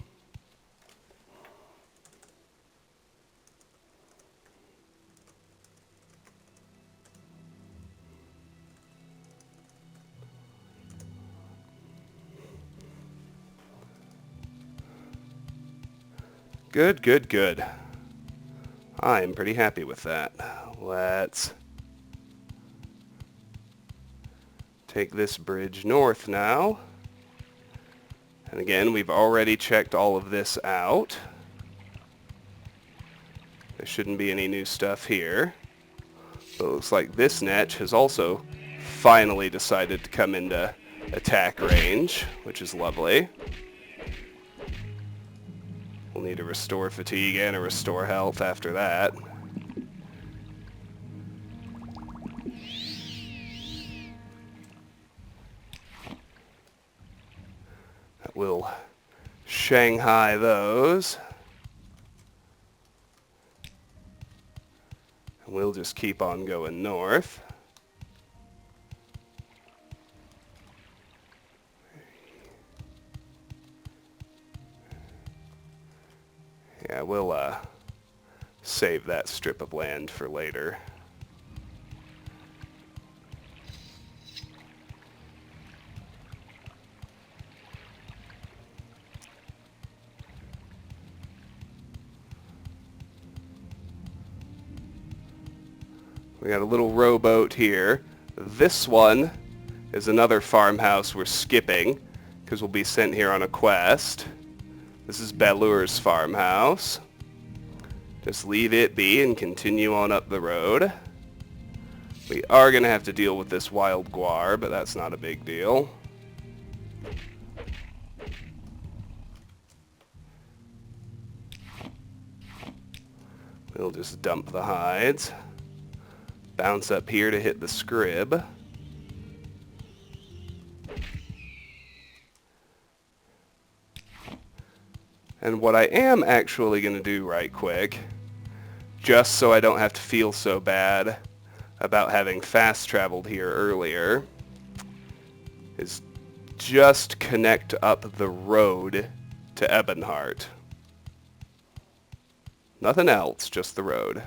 Good, good, good. I'm pretty happy with that. Let's take this bridge north now. And again, we've already checked all of this out. There shouldn't be any new stuff here. But it looks like this netch has also finally decided to come into attack range, which is lovely. We'll need to restore fatigue and a restore health after that. We'll Shanghai those. And we'll just keep on going north. Yeah, we'll save that strip of land for later. We got a little rowboat here. This one is another farmhouse we're skipping because we'll be sent here on a quest. This is Balur's farmhouse. Just leave it be and continue on up the road. We are going to have to deal with this wild guar, but that's not a big deal. We'll just dump the hides. Bounce up here to hit the scrib. And what I am actually going to do right quick, just so I don't have to feel so bad about having fast traveled here earlier, is just connect up the road to Ebonheart. Nothing else, just the road.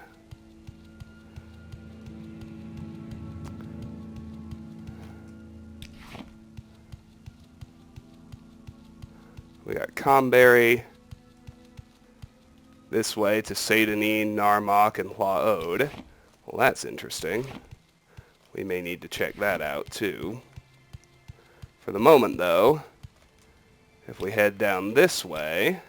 We got Comberry this way to Sadanin, Narmok, and Hlaod. Well, that's interesting. We may need to check that out, too. For the moment, though, if we head down this way,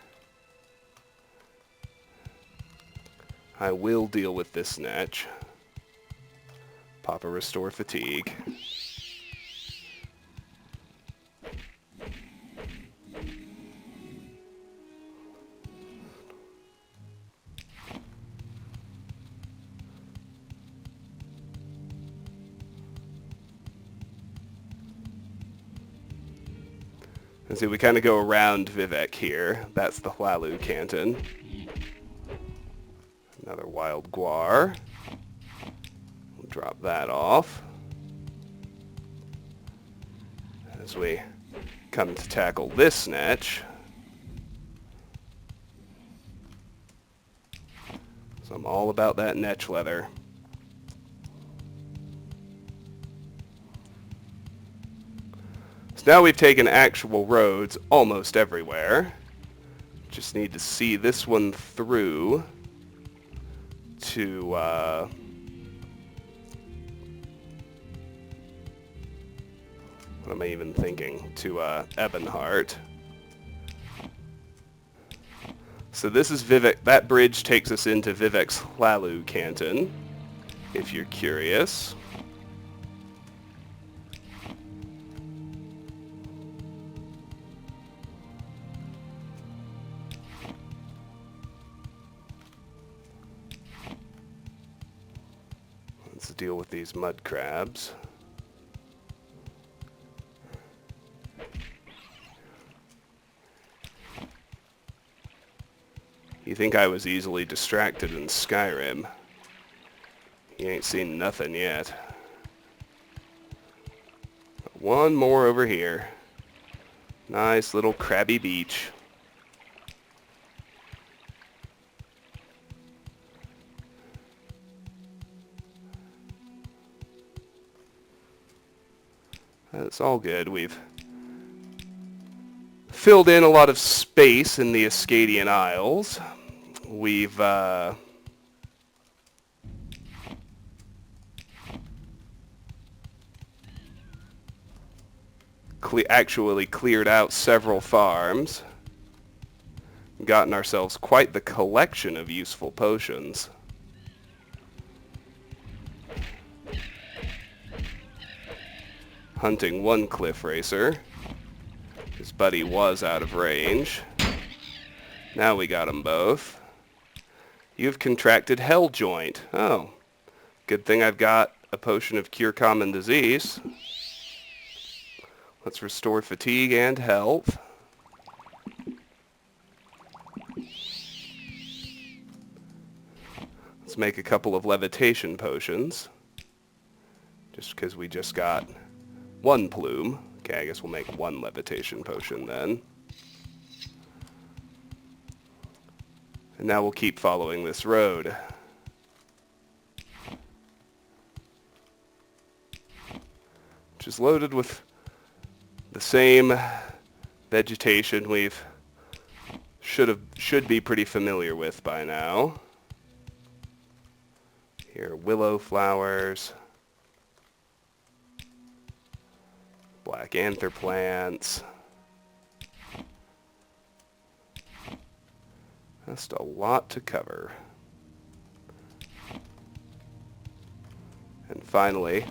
I will deal with this Netch. Pop a Restore Fatigue. And see, we kind of go around Vivek here. That's the Hlalu Canton. Another Wild Guar. We'll drop that off. As we come to tackle this Netch. So I'm all about that Netch leather. So now we've taken actual roads almost everywhere. Just need to see this one through to what am I even thinking? To Ebonheart. So this is Vivek. That bridge takes us into Vivek's Hlalu Canton, if you're curious. Let's deal with these mud crabs. You think I was easily distracted in Skyrim? You ain't seen nothing yet. One more over here. Nice little crabby beach. That's all good. We've filled in a lot of space in the Escadian Isles. We've actually cleared out several farms. Gotten ourselves quite the collection of useful potions. Hunting one cliff racer. His buddy was out of range. Now we got them both. You've contracted Hell Joint. Oh. Good thing I've got a potion of Cure Common Disease. Let's restore fatigue and health. Let's make a couple of levitation potions. Just because we just got one plume. Okay, I guess we'll make one levitation potion then. And now we'll keep following this road. Which is loaded with the same vegetation we've should be pretty familiar with by now. Here are willow flowers. Black anther plants. Just a lot to cover. And finally,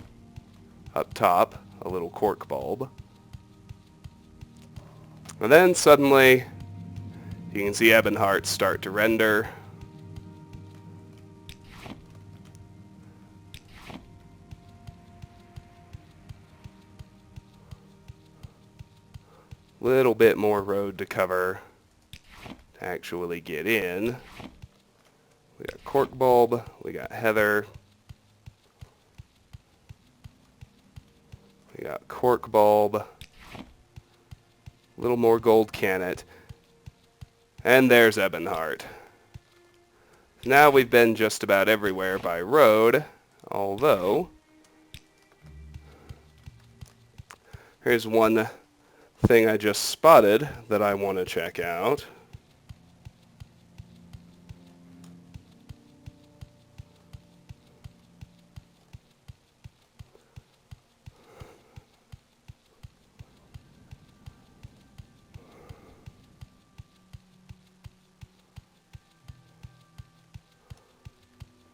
up top, a little cork bulb. And then suddenly, you can see Ebonheart start to render. Little bit more road to cover to actually get in. We got cork bulb, we got heather, we got cork bulb, a little more gold cannet, and there's Ebonheart. Now we've been just about everywhere by road, although here's one thing I just spotted that I want to check out.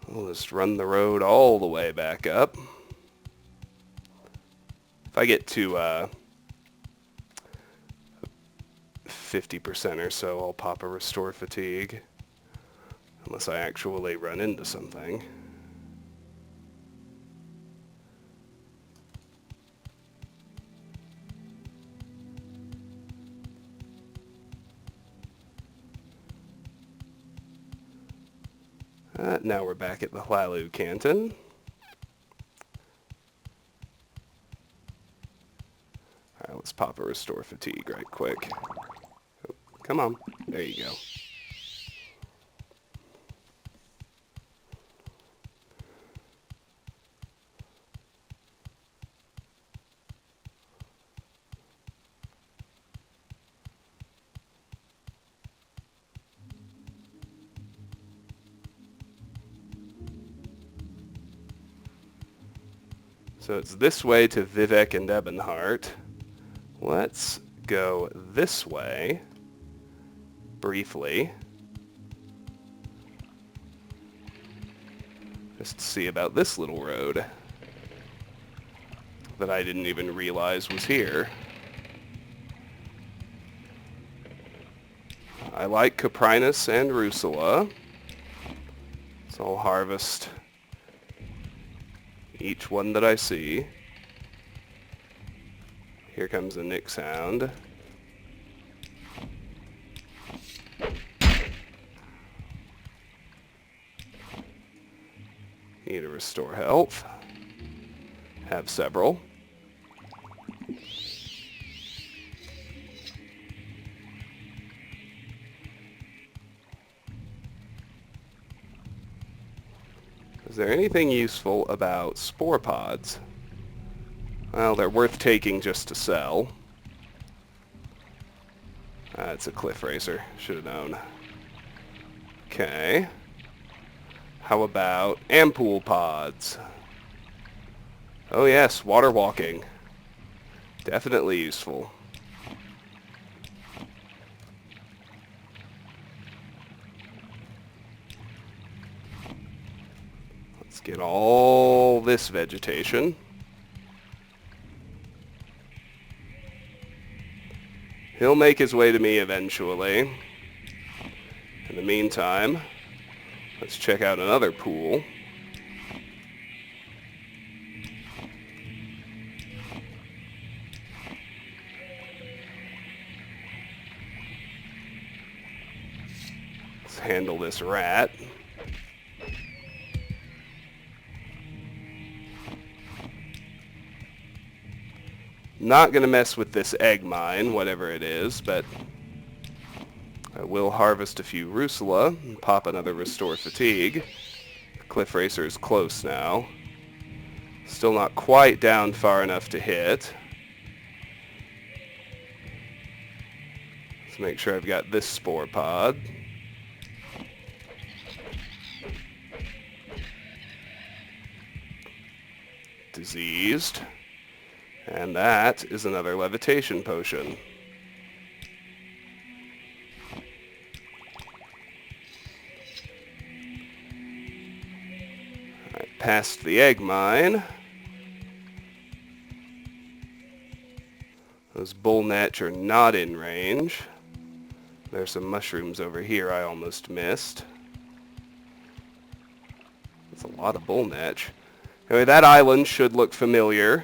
We'll just run the road all the way back up. If I get to 50% or so, I'll pop a restore fatigue. Unless I actually run into something. Now we're back at the Hlalu Canton. Alright, let's pop a restore fatigue right quick. Oh, come on. There you go. So it's this way to Vivek and Ebonheart. Let's go this way, briefly. Just to see about this little road that I didn't even realize was here. I like Coprinus and Rusula, so I'll harvest each one that I see. Here comes a Nick sound. Need to restore health. Have several. Is there anything useful about spore pods? Well, they're worth taking just to sell. It's a cliff racer. Should have known. Okay. How about ampoule pods? Oh yes, water walking. Definitely useful. Let's get all this vegetation. He'll make his way to me eventually. In the meantime, let's check out another pool. Let's handle this rat. Not going to mess with this egg mine, whatever it is, but I will harvest a few Rusula and pop another Restore Fatigue. Cliff Racer is close now. Still not quite down far enough to hit. Let's make sure I've got this Spore Pod. Diseased. And that is another levitation potion. Alright, past the egg mine. Those bullnetch are not in range. There's some mushrooms over here I almost missed. That's a lot of bullnetch. Anyway, that island should look familiar.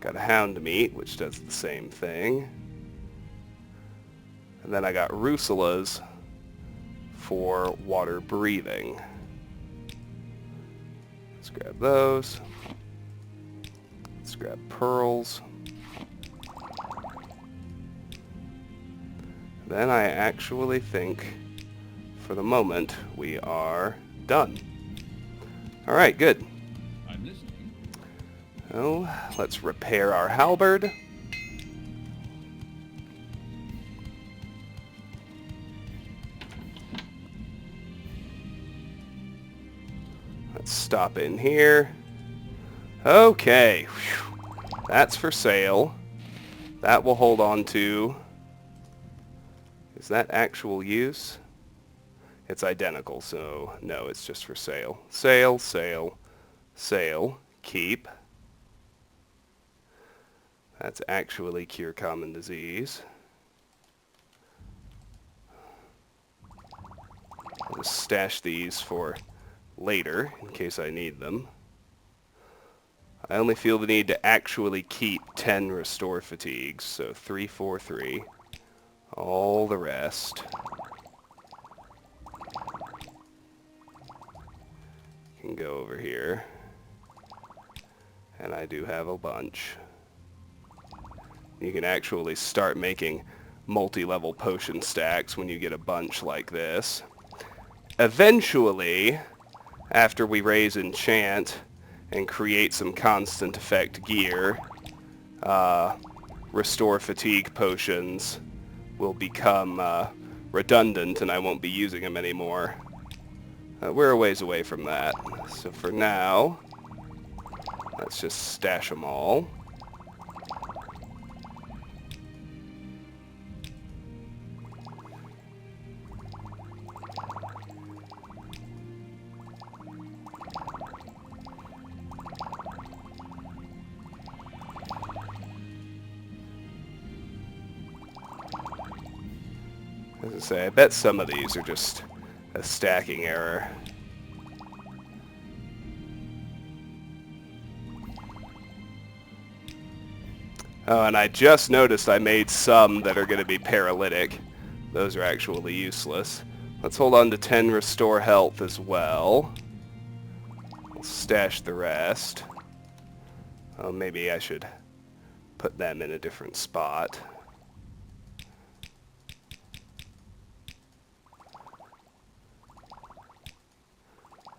Got a hound meat, which does the same thing. And then I got Rusulas for water breathing. Let's grab those. Let's grab pearls. Then I actually think, for the moment, we are done. Alright, good. I'm listening. Oh, let's repair our halberd. Let's stop in here. Okay. Whew. That's for sale. That we'll hold on to. Is that actual use? It's identical, so no, it's just for sale. Sale, sale, sale, keep. That's actually cure common disease. I'll just stash these for later in case I need them. I only feel the need to actually keep 10 restore fatigues, so 3, 4, 3. All the rest can go over here. And I do have a bunch. You can actually start making multi-level potion stacks when you get a bunch like this. Eventually, after we raise enchant and create some constant effect gear, restore fatigue potions will become redundant and I won't be using them anymore. We're a ways away from that. So for now, let's just stash them all. As I say, I bet some of these are just a stacking error. Oh, and I just noticed I made some that are going to be paralytic. Those are actually useless. Let's hold on to 10 restore health as well. We'll stash the rest. Oh, maybe I should put them in a different spot.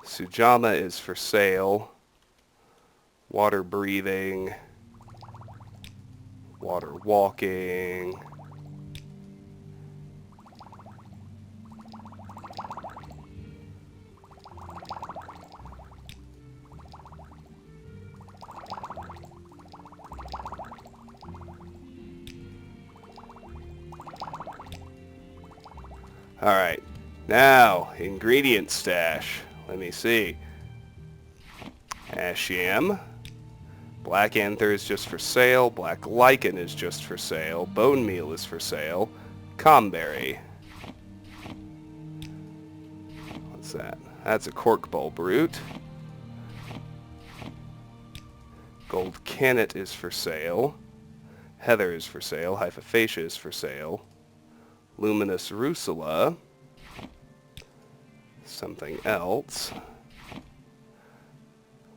Sujama is for sale. Water breathing. Water walking. Alright, now ingredient stash. Let me see. Ash yam. Black anther is just for sale. Black lichen is just for sale. Bone meal is for sale. Comberry. What's that? That's a cork bulb root. Gold cannet is for sale. Heather is for sale. Hypophacia is for sale. Luminous rusula. Something else.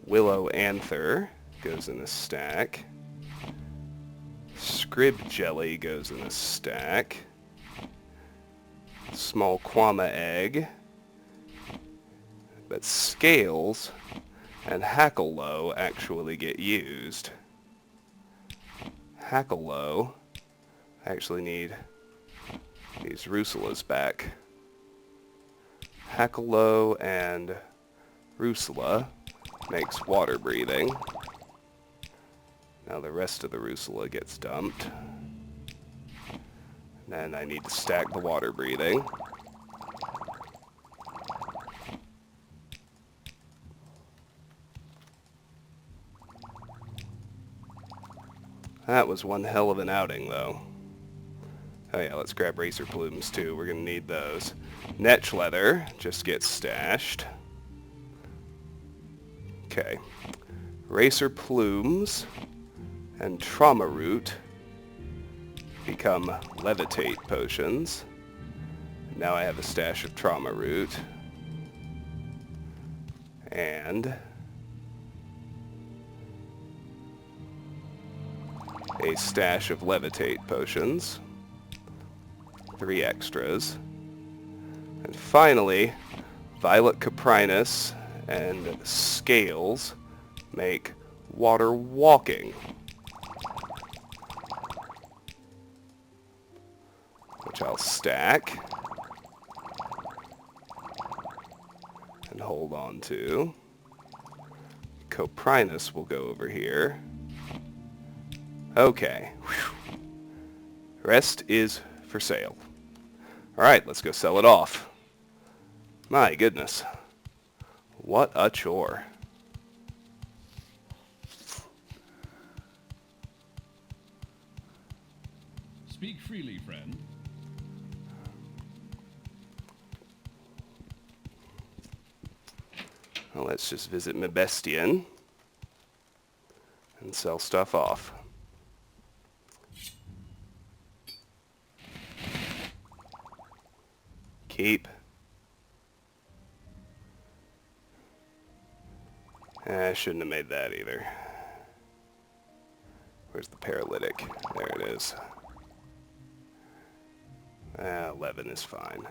Willow anther goes in a stack. Scrib jelly goes in a stack. Small quama egg. But scales and hacklelow actually get used. Hacklelow, I actually need these rusulas back. Hacklelow and rusula makes water breathing. Now the rest of the rusula gets dumped. Then I need to stack the water breathing. That was one hell of an outing, though. Oh yeah, let's grab racer plumes, too. We're going to need those. Netch leather just gets stashed. Okay. Racer plumes and trauma root become levitate potions. Now I have a stash of trauma root. And a stash of levitate potions. 3 extras. And finally, violet coprinus and scales make water walking, which I'll stack and hold on to. Coprinus will go over here. Okay. Whew. Rest is for sale. Alright, let's go sell it off. My goodness. What a chore. Speak freely, friend. Well, let's just visit my Bestian and sell stuff off. Keep. I shouldn't have made that either. Where's the paralytic? There it is. 11 is fine.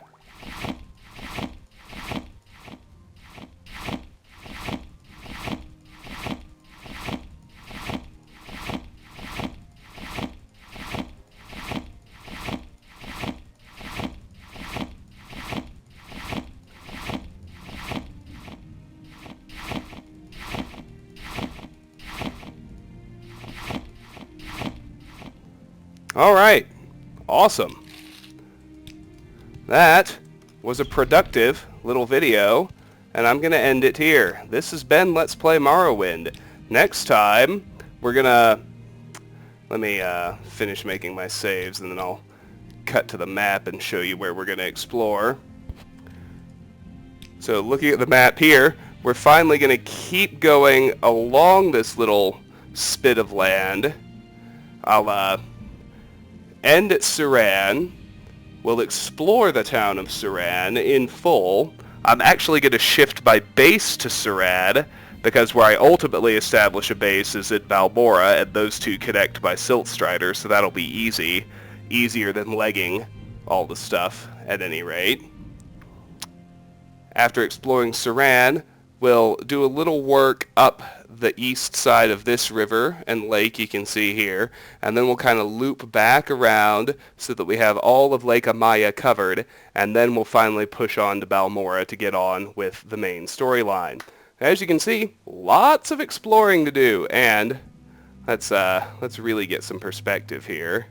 All right. Awesome. That was a productive little video, and I'm going to end it here. This has been Let's Play Morrowind. Next time, we're going to... Let me finish making my saves, and then I'll cut to the map and show you where we're going to explore. So looking at the map here, we're finally going to keep going along this little spit of land. I'll end at Saran. We'll explore the town of Saran in full. I'm actually going to shift my base to Saran, because where I ultimately establish a base is at Balmora, and those two connect by Silt Strider, so that'll be easy. Easier than legging all the stuff, at any rate. After exploring Saran, we'll do a little work up the east side of this river and lake you can see here, and then we'll kind of loop back around so that we have all of Lake Amaya covered, and then we'll finally push on to Balmora to get on with the main storyline. As you can see, lots of exploring to do, and let's really get some perspective here.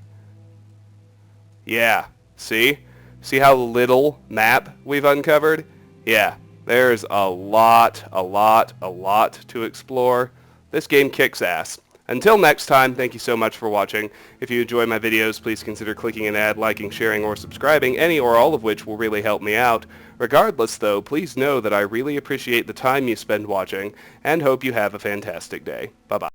Yeah, see? See how little map we've uncovered? Yeah. There's a lot to explore. This game kicks ass. Until next time, thank you so much for watching. If you enjoy my videos, please consider clicking an ad, liking, sharing, or subscribing, any or all of which will really help me out. Regardless, though, please know that I really appreciate the time you spend watching, and hope you have a fantastic day. Bye-bye.